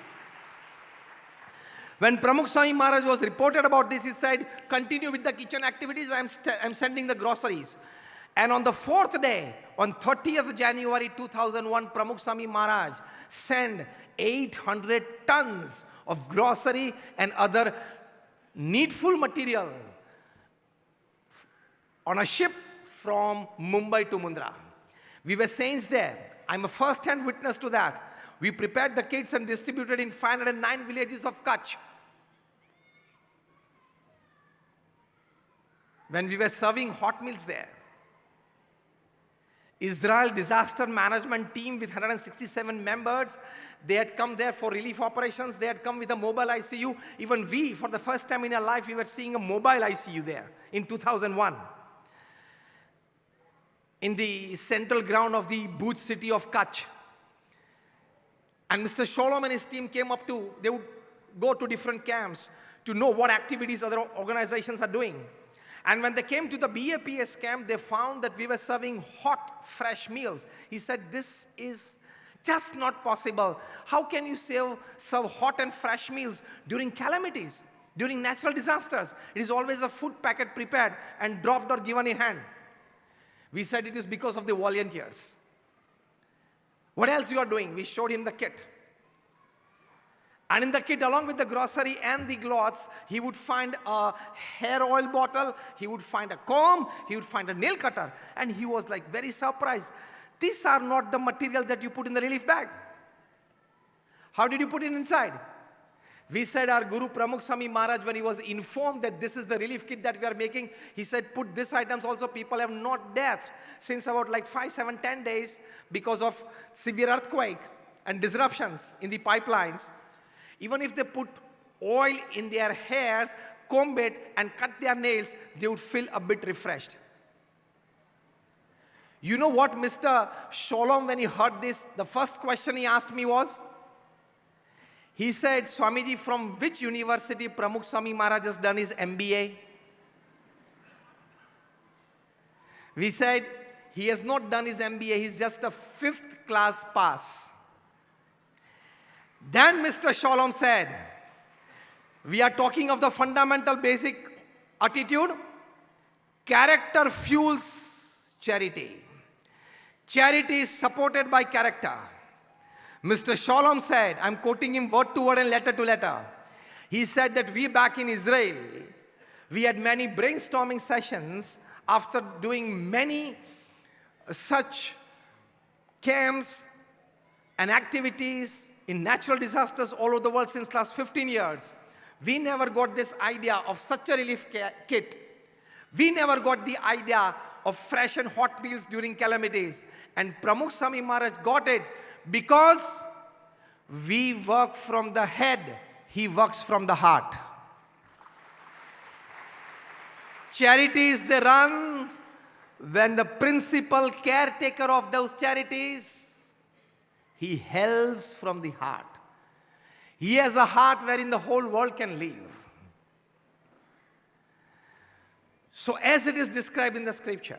When Pramukh Swami Maharaj was reported about this, he said, continue with the kitchen activities, I'm sending the groceries. And on the 4th day, on 30th January 2001, Pramukh Swami Maharaj sent 800 tons of grocery and other needful material on a ship from Mumbai to Mundra. We were saints there. I'm a first-hand witness to that. We prepared the kits and distributed in 509 villages of Kutch. When we were serving hot meals there, Israel disaster management team with 167 members, they had come there for relief operations. They had come with a mobile ICU. Even we, for the first time in our life, we were seeing a mobile ICU there in 2001. In the central ground of the Bhuj city of Kutch. And Mr. Sholom and his team came up to, they would go to different camps to know what activities other organizations are doing. And when they came to the BAPS camp, they found that we were serving hot, fresh meals. He said, this is just not possible. How can you serve hot and fresh meals during calamities, during natural disasters? It is always a food packet prepared and dropped or given in hand. We said it is because of the volunteers. What else you are doing? We showed him the kit. And in the kit, along with the grocery and the cloths, he would find a hair oil bottle, he would find a comb, he would find a nail cutter. And he was like very surprised. These are not the material that you put in the relief bag. How did you put it inside? We said our Guru Pramukh Swami Maharaj, when he was informed that this is the relief kit that we are making, he said, put these items also. People have not death since about like 5, 7, 10 days because of severe earthquake and disruptions in the pipelines. Even if they put oil in their hairs, comb it, and cut their nails, they would feel a bit refreshed. You know what Mr. Sholom, when he heard this, the first question he asked me was, He said, Swamiji, from which university Pramukh Swami Maharaj has done his MBA? We said, he has not done his MBA, he's just a 5th class pass. Then Mr. Shalom said, we are talking of the fundamental basic attitude. Character fuels charity. Charity is supported by character. Mr. Shalom said, I'm quoting him word to word and letter to letter. He said that we back in Israel, we had many brainstorming sessions after doing many such camps and activities in natural disasters all over the world since last 15 years. We never got this idea of such a relief kit. We never got the idea of fresh and hot meals during calamities. And Pramukh Swami Maharaj got it because we work from the head, he works from the heart. Charities, they run when the principal caretaker of those charities, he helps from the heart. He has a heart wherein the whole world can live. So as it is described in the scriptures,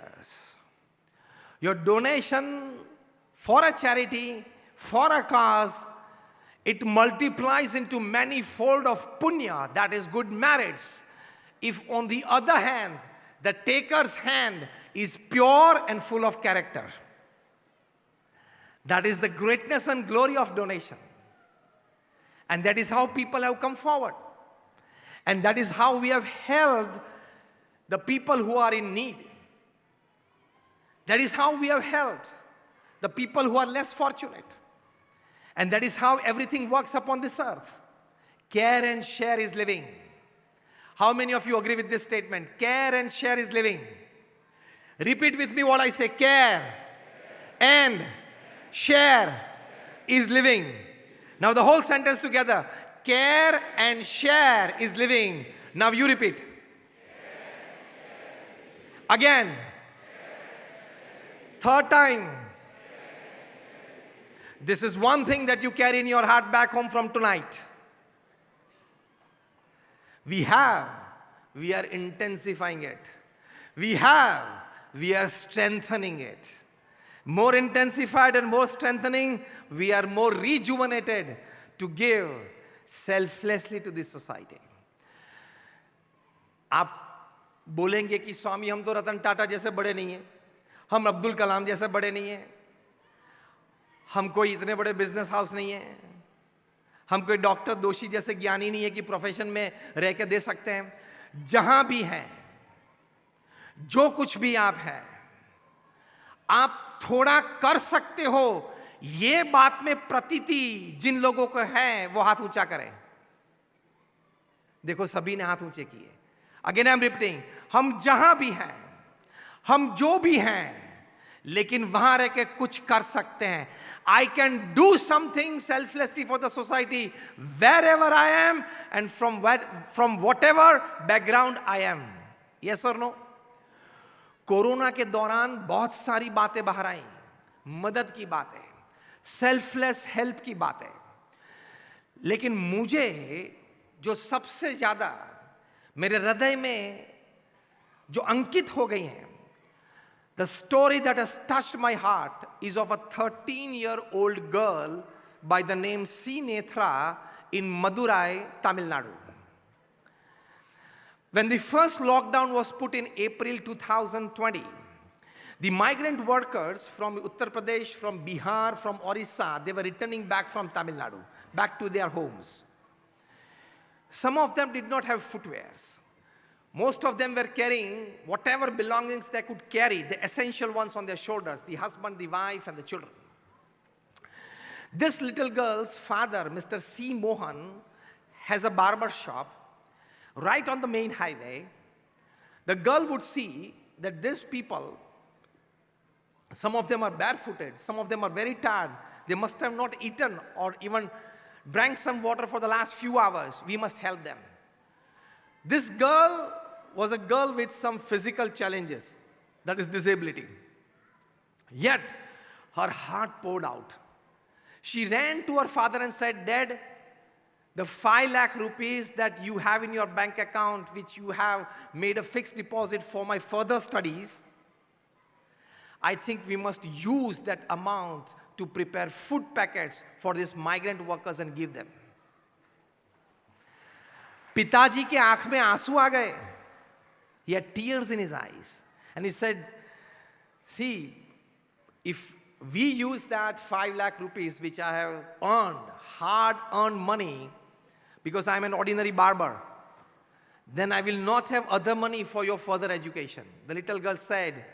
your donation for a charity, for a cause, it multiplies into many fold of punya, that is good merits. If on the other hand, the taker's hand is pure and full of character. That is the greatness and glory of donation. And that is how people have come forward. And that is how we have helped the people who are in need. That is how we have helped the people who are less fortunate. And that is how everything works upon this earth. Care and share is living. How many of you agree with this statement? Care and share is living. Repeat with me what I say. Care and share is living. Now the whole sentence together. Care and share is living. Now you repeat. Again. Third time. This is one thing that you carry in your heart back home from tonight. We are intensifying it. We are strengthening it. More intensified and more strengthening, we are more rejuvenated to give selflessly to this society. आप बोलेंगे कि स्वामी हम तो रतन टाटा जैसे बड़े नहीं हैं, हम अब्दुल कलाम जैसे बड़े नहीं हैं, हम कोई इतने बड़े बिजनेस हाउस नहीं हैं, हम कोई डॉक्टर दोषी जैसे ज्ञानी नहीं है कि प्रोफेशन में रह के दे सकते हैं. जहां भी हैं, जो कुछ भी आप हैं, आप थोड़ा कर सकते हो, ये बात में प्रतीति जिन लोगों को है वो हाथ ऊंचा करें. देखो सभी ने हाथ ऊंचे किए. अगेन आई एम रिपीटिंग, हम जहां भी हैं, हम जो भी हैं, लेकिन वहां रह के कुछ कर सकते हैं. I can do something selflessly for the society wherever I am and from whatever background I am. Yes or no? Corona के दौरान बहुत सारी बातें बाहर आई. मदद की बातें, सेल्फलेस हेल्प की बातें. लेकिन मुझे जो सबसे ज्यादा मेरे हृदय में जो अंकित हो गई हैं, the story that has touched my heart is of a 13-year-old girl by the name Cetra in Madurai, Tamil Nadu. When the first lockdown was put in April 2020, the migrant workers from Uttar Pradesh, from Bihar, from Orissa, they were returning back from Tamil Nadu, back to their homes. Some of them did not have footwears. Most of them were carrying whatever belongings they could carry, the essential ones on their shoulders, the husband, the wife, and the children. This little girl's father, Mr. C. Mohan, has a barber shop right on the main highway. The girl would see that these people, some of them are barefooted, some of them are very tired. They must have not eaten or even drank some water for the last few hours. We must help them. This girl was a girl with some physical challenges, that is disability. Yet, her heart poured out. She ran to her father and said, Dad, The 5 lakh rupees that you have in your bank account, which you have made a fixed deposit for my further studies, I think we must use that amount to prepare food packets for these migrant workers and give them. पिताजी के आंख में आंसू आ गए. He had tears in his eyes. And he said, see, if we use that 5 lakh rupees which I have earned, hard-earned money, because I'm an ordinary barber, then I will not have other money for your further education. The little girl said,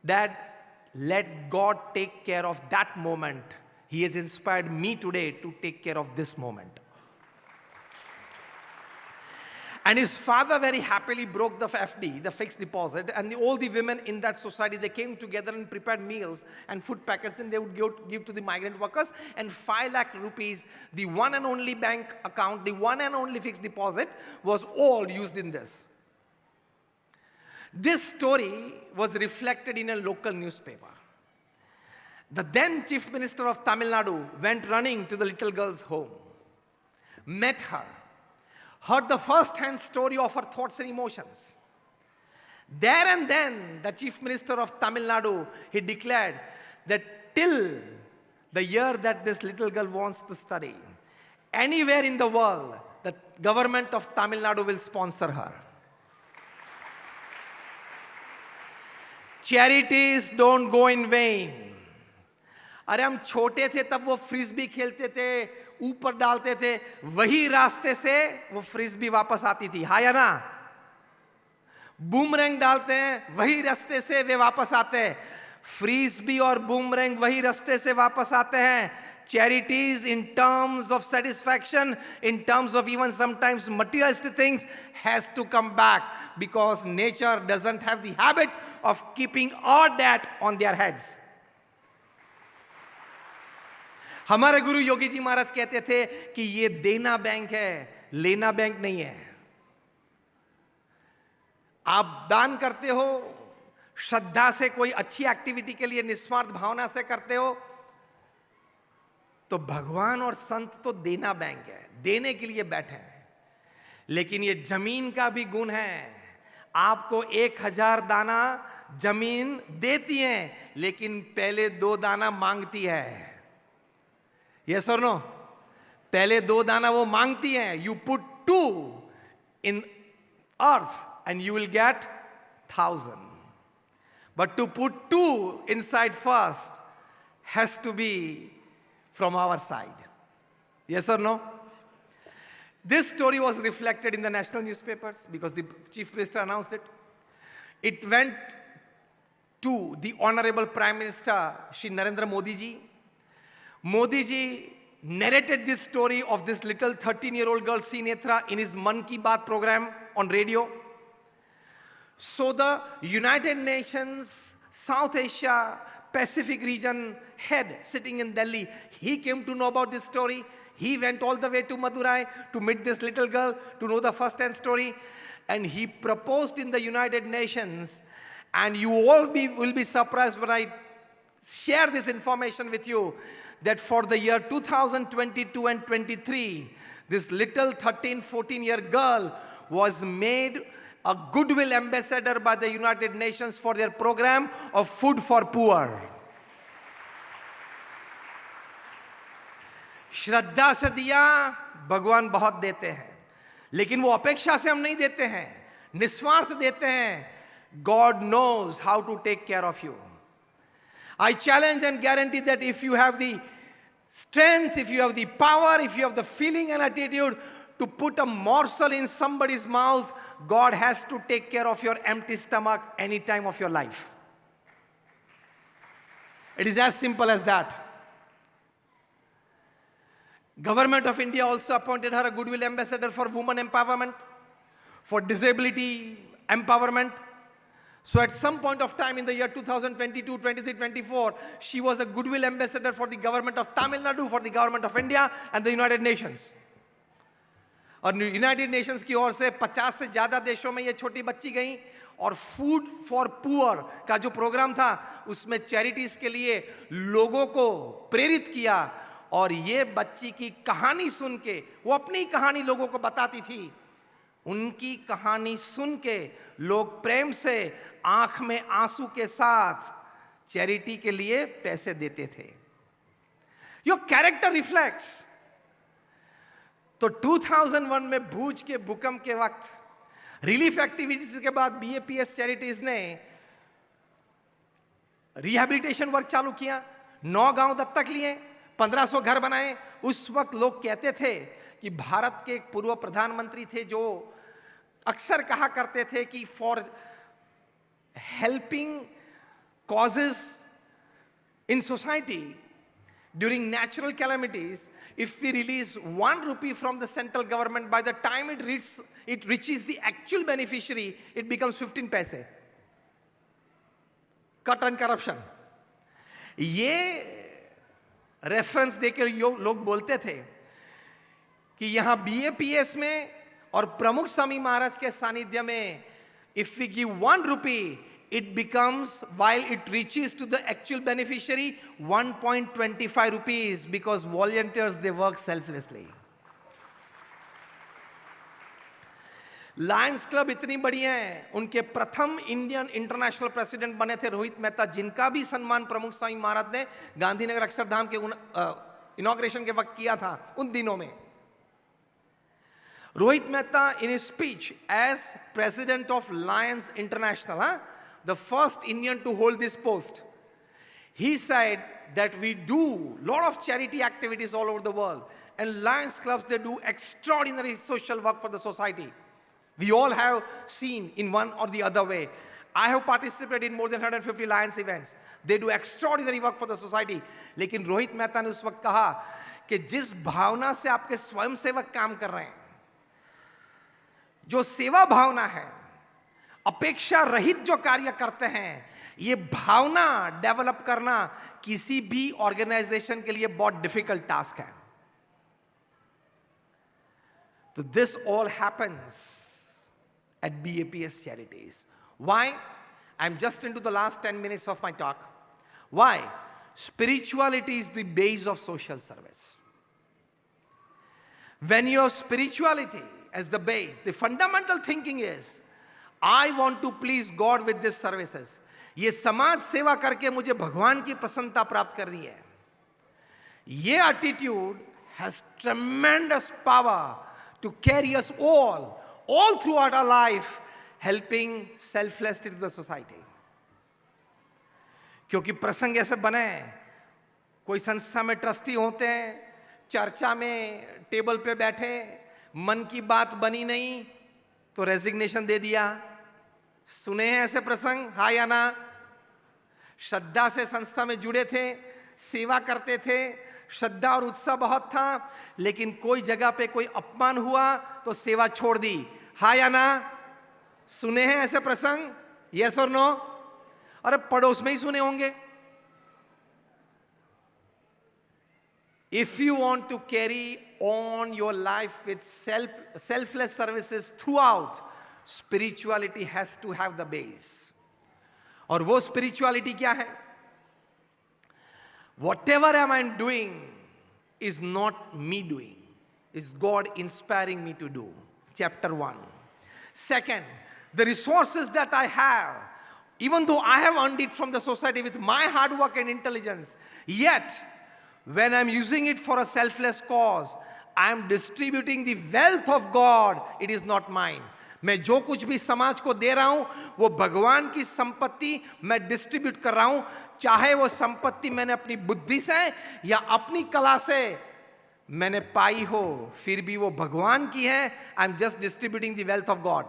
Dad, let God take care of that moment. He has inspired me today to take care of this moment. And his father very happily broke the FD, the fixed deposit, and all the women in that society, they came together and prepared meals and food packets, and they would give to the migrant workers. And 5 lakh rupees, the one and only bank account, the one and only fixed deposit, was all used in this. This story was reflected in a local newspaper. The then Chief Minister of Tamil Nadu went running to the little girl's home, met her, heard the first-hand story of her thoughts and emotions. There and then, the Chief Minister of Tamil Nadu, he declared that till the year that this little girl wants to study, anywhere in the world, the government of Tamil Nadu will sponsor her. Charities don't go in vain. अरे हम छोटे थे तब वो frisbee खेलते थे, ऊपर डालते थे, वही रास्ते से वो फ्रिस्बी वापस आती थी, हाँ या ना? बूमरैंग डालते हैं, वही रास्ते से वे वापस आते हैं. फ्रिस्बी और बूमरैंग वही रास्ते से वापस आते हैं. Charities, in terms of satisfaction, in terms of even sometimes materialistic things, has to come back, because nature doesn't have the habit of keeping all that on their heads. हमारे गुरु योगी जी महाराज कहते थे कि ये देना बैंक है, लेना बैंक नहीं है. आप दान करते हो, श्रद्धा से कोई अच्छी एक्टिविटी के लिए निस्वार्थ भावना से करते हो, तो भगवान और संत तो देना बैंक है, देने के लिए बैठे हैं. लेकिन ये जमीन का भी गुण है. आपको 1000 दाना जमीन देती है, लेकिन पहले 2 दाना मांगती है. Yes or no? पहले 2 दाना वो मांगती है. You put 2 in earth and you will get 1,000. But to put 2 inside first has to be from our side. Yes or no? This story was reflected in the national newspapers because the Chief Minister announced it. It went to the Honorable Prime Minister, Shri Narendra Modi ji. Modi ji narrated this story of this little 13-year-old girl, Cetra, in his Man Ki Baat program on radio. So the United Nations, South Asia, Pacific region head sitting in Delhi, he came to know about this story. He went all the way to Madurai to meet this little girl, to know the first-hand story. And he proposed in the United Nations, and you all will be surprised when I share this information with you, that for the year 2022 and 23, this little 13, 14-year girl was made a goodwill ambassador by the United Nations for their program of food for poor. श्रद्धा से दिया, भगवान बहुत देते हैं, लेकिन वो अपेक्षा से हम नहीं देते हैं, निस्वार्थ देते हैं. God knows how to take care of you. I challenge and guarantee that if you have the strength, if you have the power, if you have the feeling and attitude to put a morsel in somebody's mouth, God has to take care of your empty stomach any time of your life. It is as simple as that. Government of India also appointed her a goodwill ambassador for women empowerment, for disability empowerment. So at some point of time in the year 2022, 23, 24, she was a goodwill ambassador for the government of Tamil Nadu, for the government of India and the United Nations. और United Nations की ओर से 50 से ज़्यादा देशों में ये छोटी बच्ची गई, और फूड फॉर पुअर का जो प्रोग्राम था उसमें चैरिटीज़ के लिए लोगों को प्रेरित किया, और ये बच्ची की कहानी सुन के, वो अपनी कहानी लोगों को बताती थी, उनकी कहानी सुन के लोग प्रेम से आंख में आंसू के साथ चैरिटी के लिए पैसे देते थे. Your character reflects. तो 2001 में भूज के भूकंप के वक्त रिलीफ एक्टिविटीज के बाद बीएपीएस चैरिटीज ने रिहैबिलिटेशन वर्क चालू किया. 9 गांव दत्तक लिए, 1500 घर बनाए. उस वक्त लोग कहते थे कि भारत के एक पूर्व प्रधानमंत्री थे जो अक्सर कहा करते थे कि for helping causes in society during natural calamities, if we release 1 rupee from the central government, by the time it reaches the actual beneficiary, it becomes 15 paise. Cut and corruption. ये रेफरेंस देकर लोग बोलते थे कि यहां BAPS में और प्रमुख स्वामी महाराज के सानिध्य में, if we give 1 rupee, it becomes, while it reaches to the actual beneficiary, 1.25 rupees, because volunteers, they work selflessly. Lions club इतनी बड़ी है, उनके प्रथम इंडियन इंटरनेशनल प्रेसिडेंट बने थे रोहित मेहता, जिनका भी सम्मान प्रमुख स्वामी महाराज ने गांधीनगर अक्षरधाम के इनॉग्रेशन के वक्त किया था. उन दिनों में Rohit Mehta, in his speech as president of Lions International, the first Indian to hold this post, he said that we do lot of charity activities all over the world, and Lions clubs, they do extraordinary social work for the society. We all have seen in one or the other way. I have participated in more than 150 Lions events. They do extraordinary work for the society. लेकिन रोहित मेहता ने उस वक्त कहा कि जिस भावना से आपके स्वयंसेवक काम कर रहे हैं, जो सेवा भावना है, अपेक्षा रहित जो कार्य करते हैं, ये भावना डेवलप करना किसी भी ऑर्गेनाइजेशन के लिए बहुत डिफिकल्ट टास्क है. तो this all happens at BAPS Charities. Why? I'm just into the last 10 minutes of my talk. Why? Spirituality is the base of social service. When you have spirituality as the base, the fundamental thinking is, I want to please God with these services. ये समाज सेवा करके मुझे भगवान की प्रसन्नता प्राप्त करनी है. ये attitude has tremendous power to carry us all throughout our life, helping selflessly to the society. क्योंकि प्रसंग ऐसे बने, कोई संस्था में ट्रस्टी होते हैं, चर्चा में टेबल पे बैठे, मन की बात बनी नहीं तो रेजिग्नेशन दे दिया. सुने हैं ऐसे प्रसंग, हाँ या ना? श्रद्धा से संस्था में जुड़े थे, सेवा करते थे, श्रद्धा और उत्साह बहुत था, लेकिन कोई जगह पे कोई अपमान हुआ तो सेवा छोड़ दी. हाँ या ना? सुने हैं ऐसे प्रसंग? यस और नो? अरे पड़ोस में ही सुने होंगे. If you want to carry on your life with selfless services throughout, spirituality has to have the base. और वो spirituality क्या है? Whatever am I doing is not me doing, is God inspiring me to do. Chapter 1. Second, the resources that I have, even though I have earned it from the society with my hard work and intelligence, yet when I'm using it for a selfless cause, I am distributing the wealth of God. It is not mine. मैं जो कुछ भी समाज को दे रहा हूं, वो भगवान की संपत्ति मैं डिस्ट्रीब्यूट कर रहा हूं. चाहे वो संपत्ति मैंने अपनी बुद्धि से या अपनी कला से मैंने पाई हो, फिर भी वो भगवान की है. I am just distributing the wealth of God.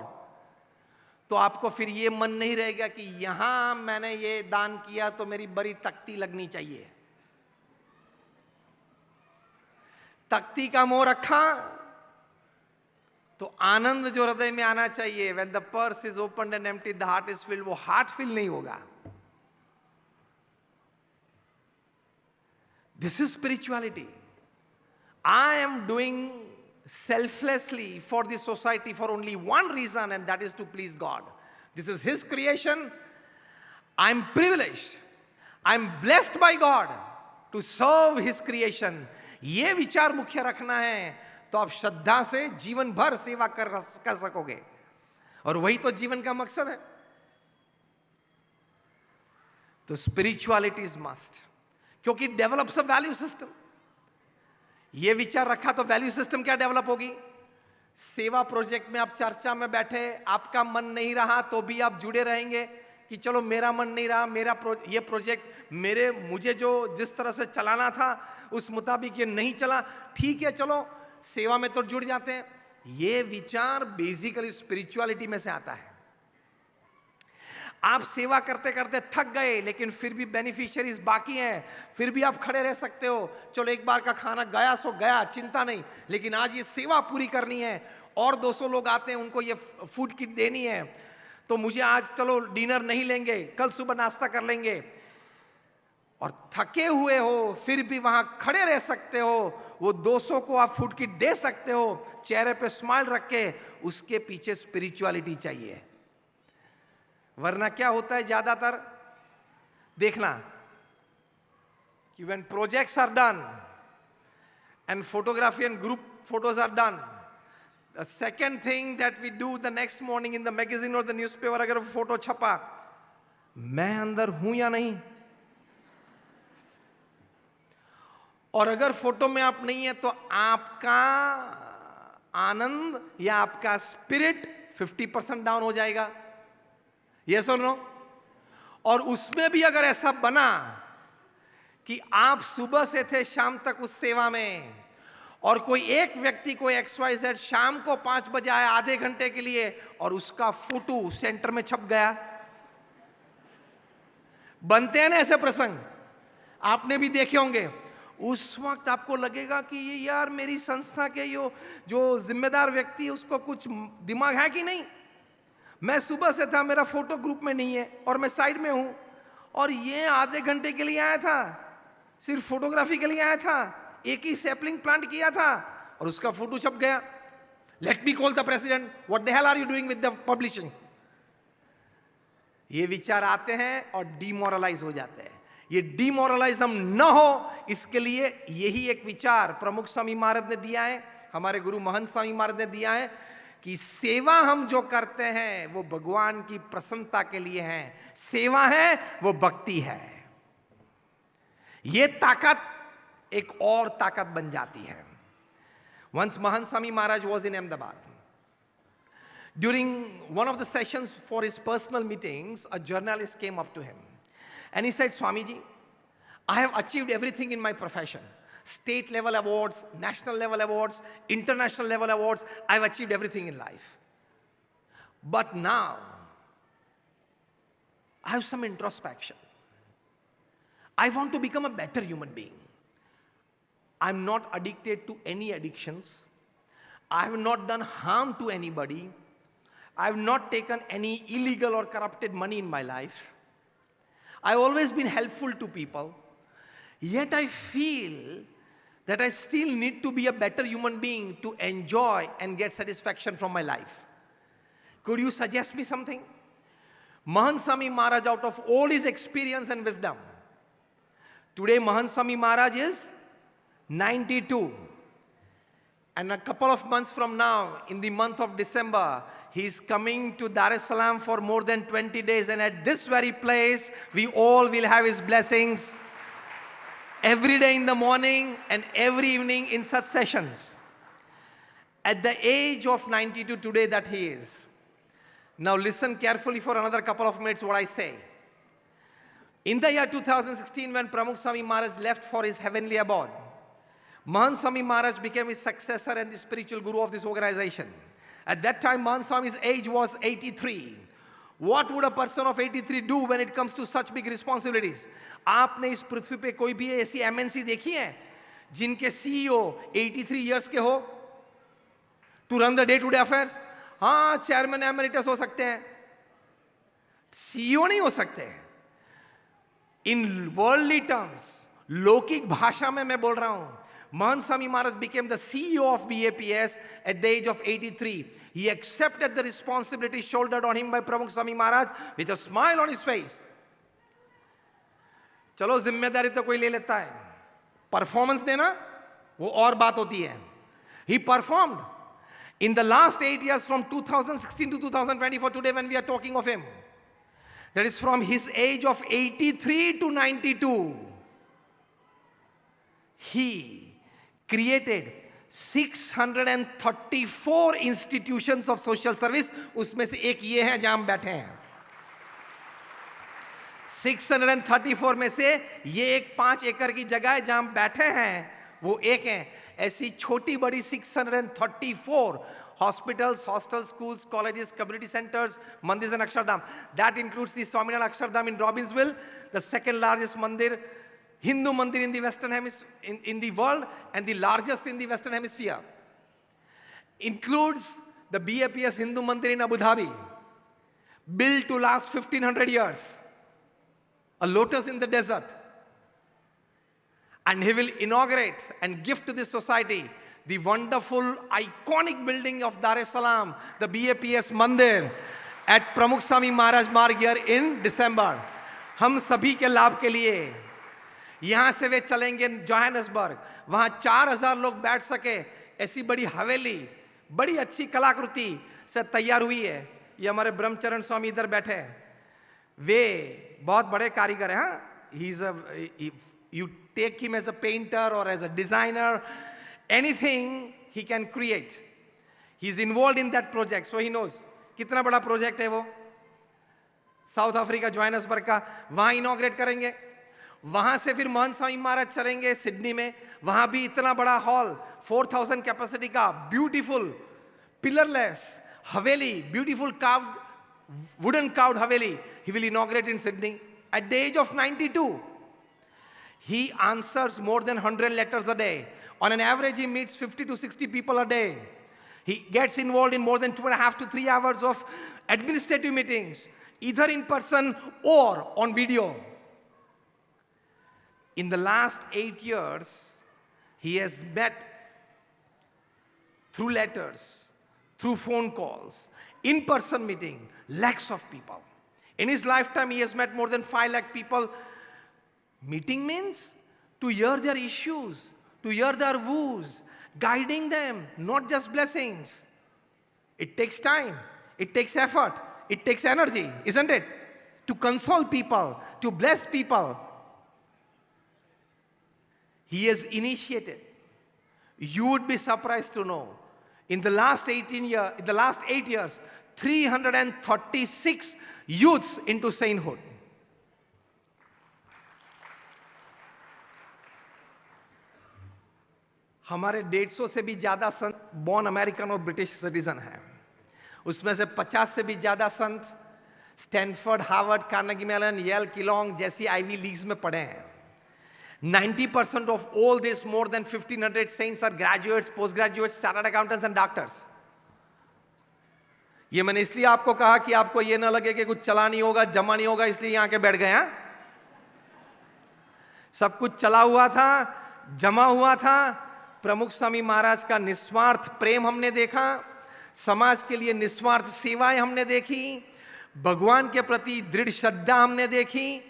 तो आपको फिर ये मन नहीं रहेगा कि यहां मैंने ये दान किया तो मेरी बड़ी तख्ती लगनी चाहिए. तख्ती का मोह रखा तो आनंद जो हृदय में आना चाहिए. When the purse is opened and empty, the heart is filled, वो हार्ट फिल नहीं होगा. This is spirituality. I am doing selflessly for the society for only one reason, and that is to please God. This is His creation. I'm privileged. I'm blessed by God to serve His creation. ये विचार मुख्य रखना है तो आप श्रद्धा से जीवन भर सेवा कर सकोगे, और वही तो जीवन का मकसद है। तो स्पिरिचुअलिटी इज मस्ट, क्योंकि डेवलप्स अ वैल्यू सिस्टम। ये विचार रखा तो वैल्यू सिस्टम क्या डेवलप होगी? सेवा प्रोजेक्ट में आप चर्चा में बैठे, आपका मन नहीं रहा तो भी आप जुड़े रहेंगे कि चलो मेरा मन नहीं रहा, ये प्रोजेक्ट मुझे जो जिस तरह से चलाना था उस मुताबिक ये नहीं चला, ठीक है चलो सेवा में तो जुड़ जाते हैं। ये विचार बेसिकली स्पिरिचुअलिटी में से आता है। आप सेवा करते करते थक गए लेकिन फिर भी बेनिफिशियरीज बाकी हैं, फिर भी आप खड़े रह सकते हो। चलो एक बार का खाना गया सो गया, चिंता नहीं, लेकिन आज ये सेवा पूरी करनी है और 200 लोग आते हैं, उनको ये फूड किट देनी है, तो मुझे आज चलो डिनर नहीं लेंगे, कल सुबह नाश्ता कर लेंगे। और थके हुए हो फिर भी वहां खड़े रह सकते हो, वो 200 को आप फूड किट दे सकते हो, चेहरे पे स्माइल रख के। उसके पीछे स्पिरिचुअलिटी चाहिए। वरना क्या होता है ज्यादातर, देखना कि when projects are done and photography and group photos are done, the second thing that we do the next morning in the magazine or the newspaper, अगर फोटो छपा, मैं अंदर हूं या नहीं, और अगर फोटो में आप नहीं है तो आपका आनंद या आपका स्पिरिट 50% डाउन हो जाएगा। यस और नो? और उसमें भी अगर ऐसा बना कि आप सुबह से थे शाम तक उस सेवा में, और कोई एक व्यक्ति कोई XYZ शाम को 5 बजे आया आधे घंटे के लिए और उसका फोटो सेंटर में छप गया, बनते हैं ना ऐसे प्रसंग, आपने भी देखे होंगे। उस वक्त आपको लगेगा कि ये यार मेरी संस्था के जो जिम्मेदार व्यक्ति है उसको कुछ दिमाग है कि नहीं। मैं सुबह से था, मेरा फोटो ग्रुप में नहीं है और मैं साइड में हूं, और ये आधे घंटे के लिए आया था, सिर्फ फोटोग्राफी के लिए आया था, एक ही सैपलिंग प्लांट किया था और उसका फोटो छप गया। Let me call the president, what the hell are you doing with the publishing. ये विचार आते हैं और डिमोरलाइज हो जाते हैं। ये डिमोरलाइज हम न हो, इसके लिए यही एक विचार प्रमुख स्वामी महाराज ने दिया है, हमारे गुरु महंत स्वामी महाराज ने दिया है कि सेवा हम जो करते हैं वो भगवान की प्रसन्नता के लिए है, सेवा है वो भक्ति है। ये ताकत एक और ताकत बन जाती है। Once Mahant Swami Maharaj was in Ahmedabad. During one of the sessions for his personal meetings, a journalist came up to him and he said, Swamiji, I have achieved everything in my profession. State level awards, national level awards, international level awards. I've achieved everything in life. But now, I have some introspection. I want to become a better human being. I'm not addicted to any addictions. I have not done harm to anybody. I have not taken any illegal or corrupted money in my life. I've always been helpful to people. Yet I feel that I still need to be a better human being to enjoy and get satisfaction from my life. Could you suggest me something? Mahant Swami Maharaj, out of all his experience and wisdom, today Mahant Swami Maharaj is 92. And a couple of months from now, in the month of December, he is coming to Dar es Salaam for more than 20 days. And at this very place, we all will have his blessings every day in the morning and every evening in such sessions. At the age of 92 today that he is. Now listen carefully for another couple of minutes what I say. In the year 2016, when Pramukh Swami Maharaj left for his heavenly abode, Mahant Swami Maharaj became his successor and the spiritual guru of this organization. At that time, Mahant Swami's age was 83. What would a person of 83 do when it comes to such big responsibilities? आपने इस पृथ्वी पे कोई भी ऐसी MNC देखी है जिनके CEO 83 years के हो? To run the day-to-day affairs? हाँ, चेयरमैन एमेरिटस हो सकते हैं, CEO नहीं हो सकते। In worldly terms, लौकिक भाषा में मैं बोल रहा हूं, Mahant Swami Maharaj became the CEO of BAPS at the age of 83. He accepted the responsibility shouldered on him by Pramukh Swami Maharaj with a smile on his face. चलो जिम्मेदारी तो कोई ले लेता है, परफॉर्मेंस देना वो और बात होती है. He performed in the last 8 years from 2016 to 2024 today when we are talking of him. That is from his age of 83 to 92. He created 634 institutions of social service. उसमें से एक ये है जहां हम बैठे हैं. 634 में से ये एक 5 एकड़ की जगह है जहां हम बैठे हैं, वो एक है. ऐसी छोटी बड़ी 634 hospitals, hostels, schools, colleges, community centers, mandirs and Akshardham. That includes the Swaminarayan Akshardham in Robbinsville, the second largest mandir, Hindu mandir in the Western Hemisphere, in the world, and the largest in the Western Hemisphere. Includes the BAPS Hindu mandir in Abu Dhabi, built to last 1500 years, a lotus in the desert. And he will inaugurate and gift to this society the wonderful, iconic building of Dar es Salaam, the BAPS Mandir at Pramukh Swami Maharaj Marg here in December. हम सभी के लाभ के लिए यहाँ से वे चलेंगे Johannesburg, वहाँ 4000 लोग बैठ सके, ऐसी बड़ी हवेली, बड़ी अच्छी कलाकृति से तैयार हुई है. ये हमारे ब्रह्मचरण स्वामी इधर बैठे हैं, वे बहुत बड़े कारीगर हैं. हाँ, you take him as a painter or as a designer, anything he can create. He is involved in that project, so he knows. कितना बड़ा प्रोजेक्ट है वो, साउथ अफ्रीका जोहान्सबर्ग का, वहाँ इनॉग्रेट करेंगे. वहाँ से फिर महंत स्वामी महाराज चलेंगे सिडनी में, वहाँ भी इतना बड़ा हॉल 4000 कैपेसिटी का beautiful pillarless Haveli, beautiful carved wooden carved haveli, he will inaugurate in Sydney at the age of 92. He answers more than 100 letters a day. On an average, he meets 50 to 60 people a day. He gets involved in more than 2.5 to 3 hours of administrative meetings, either in person or on video. In the last 8 years, he has met through letters, through phone calls, in-person meeting, lakhs of people. In his lifetime, he has met more than 5 lakh people. Meeting means to hear their issues, to hear their woes, guiding them, not just blessings. It takes time, it takes effort, it takes energy, isn't it? To console people, to bless people. He has initiated. You would be surprised to know, in the last 8 years, 336 youths into sainthood. हमारे 150 से भी ज्यादा संत born American और British citizen हैं. उसमें से 50 से भी ज्यादा संत Stanford, Harvard, Carnegie Mellon, Yale, Kellogg जैसी आईवी लीग्स में पढ़े हैं. 90% of all this, more than 1500 saints are graduates, postgraduates, chartered accountants and doctors. ये मैंने इसलिए आपको कहा कि आपको ये ना लगे कि कुछ चला नहीं होगा, जमा नहीं होगा, इसलिए यहां के बैठ गए हैं. सब कुछ चला हुआ था, जमा हुआ था. प्रमुख स्वामी महाराज का निस्वार्थ प्रेम हमने देखा, समाज के लिए निस्वार्थ सेवाएं हमने देखी, भगवान के प्रति दृढ़ श्रद्धा हमने देखी,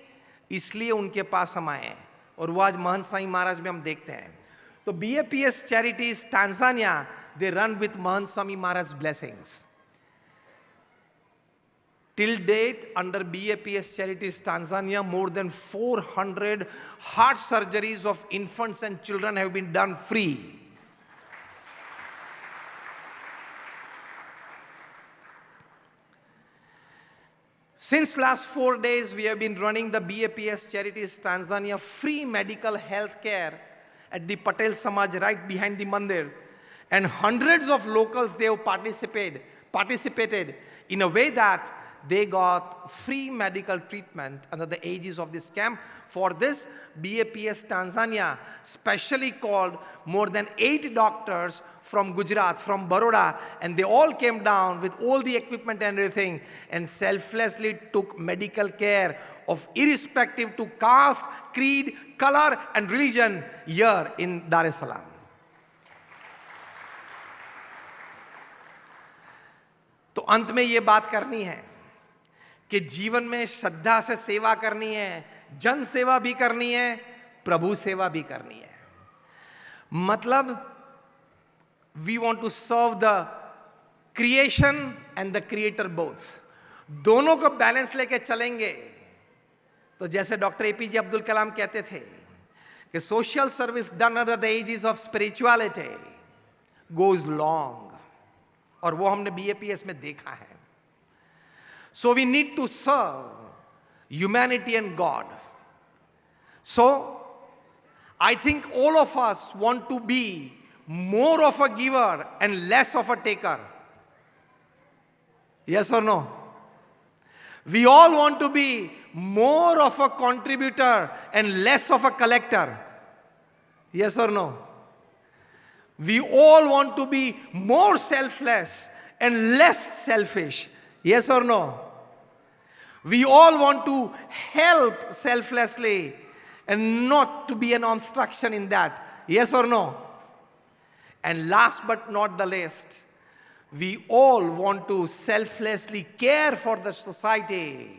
इसलिए उनके पास हम आए. और वो आज महंत स्वामी महाराज में हम देखते हैं. तो BAPS Charities Tanzania, they run with Mahant Swami Maharaj's blessings. Till date, under BAPS Charities Tanzania, more than 400 heart surgeries of infants and children have been done free. Since last 4 days, we have been running the BAPS Charities Tanzania free medical health care at the Patel Samaj right behind the mandir. And hundreds of locals, they have participated in a way that they got free medical treatment under the aegis of this camp. For this, BAPS Tanzania specially called more than 8 doctors from Gujarat, from Baroda, and they all came down with all the equipment and everything and selflessly took medical care of irrespective to caste, creed, color and religion here in Dar es Salaam. तो अंत में ये बात करनी है कि जीवन में श्रद्धा से सेवा करनी है, जन सेवा भी करनी है, प्रभु सेवा भी करनी है. मतलब we want to serve the creation and the creator both. दोनों को बैलेंस लेके चलेंगे तो जैसे डॉक्टर एपीजे अब्दुल कलाम कहते थे कि social service done under the ages of spirituality goes long, और वो हमने बीएपीएस में देखा है. So we need to serve humanity and God. सो I think all of us want to be more of a giver and less of a taker. Yes or no? We all want to be more of a contributor and less of a collector. Yes or no? We all want to be more selfless and less selfish. Yes or no? We all want to help selflessly and not to be an obstruction in that. Yes or no? And last but not the least, we all want to selflessly care for the society,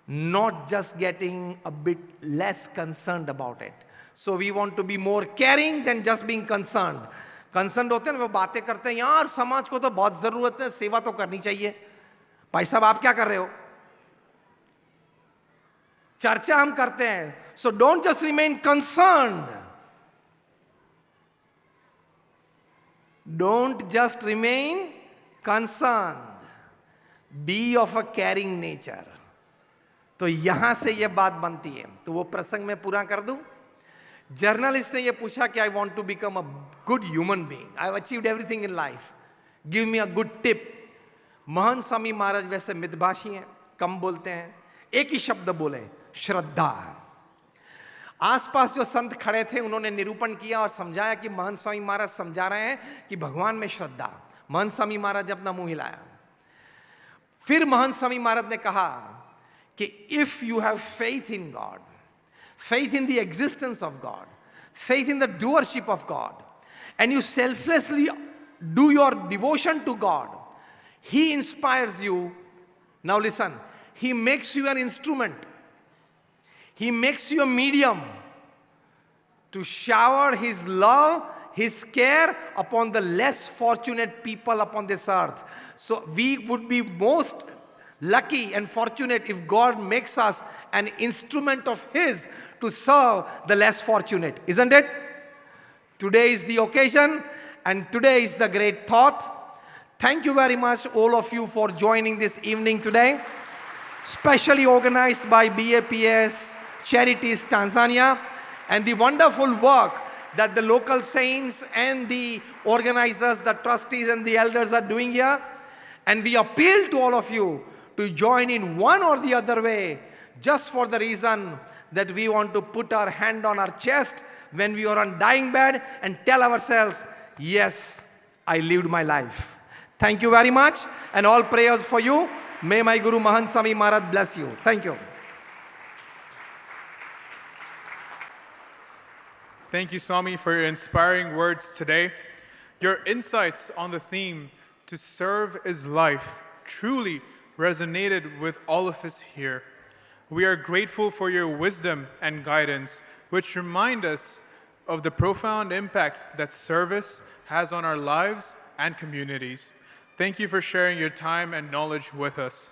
not just getting a bit less concerned about it. So we want to be more caring than just being concerned. Concerned होते हैं ना, वो बातें करते हैं, यार समाज को तो बहुत जरूरत है, सेवा तो करनी चाहिए. भाई साहब आप क्या कर रहे हो? चर्चा हम करते हैं. So don't just remain concerned. Don't just remain concerned. Be of a caring nature. तो यहां से ये बात बनती है. तो वो प्रसंग में पूरा कर दूं. जर्नलिस्ट ने ये पूछा कि I want to become a good human being. I have achieved everything in life. Give me a good tip. महंत स्वामी महाराज वैसे मितभाषी हैं, कम बोलते हैं, एक ही शब्द बोले, श्रद्धा. आसपास जो संत खड़े थे उन्होंने निरूपण किया और समझाया कि महंत स्वामी महाराज समझा रहे हैं कि भगवान में श्रद्धा. महंत स्वामी महाराज अपना मुंह हिलाया. फिर महंत स्वामी महाराज ने कहा कि if you have faith in God, faith in the existence of God, faith in the doership of God, and you selflessly do your devotion to God, He inspires you. Now listen, He makes you an instrument. He makes you a medium to shower His love, His care upon the less fortunate people upon this earth. So we would be most lucky and fortunate if God makes us an instrument of His to serve the less fortunate, isn't it? Today is the occasion and today is the great thought. Thank you very much all of you for joining this evening today, specially organized by BAPS Charities Tanzania, and the wonderful work that the local saints and the organizers, the trustees and the elders are doing here. And we appeal to all of you to join in one or the other way, just for the reason that we want to put our hand on our chest when we are on dying bed and tell ourselves, yes, I lived my life. Thank you very much, and all prayers for you. May my Guru Mahant Swami Maharaj bless you. Thank you. Thank you, Swami, for your inspiring words today. Your insights on the theme, to serve is life, truly resonated with all of us here. We are grateful for your wisdom and guidance, which remind us of the profound impact that service has on our lives and communities. Thank you for sharing your time and knowledge with us.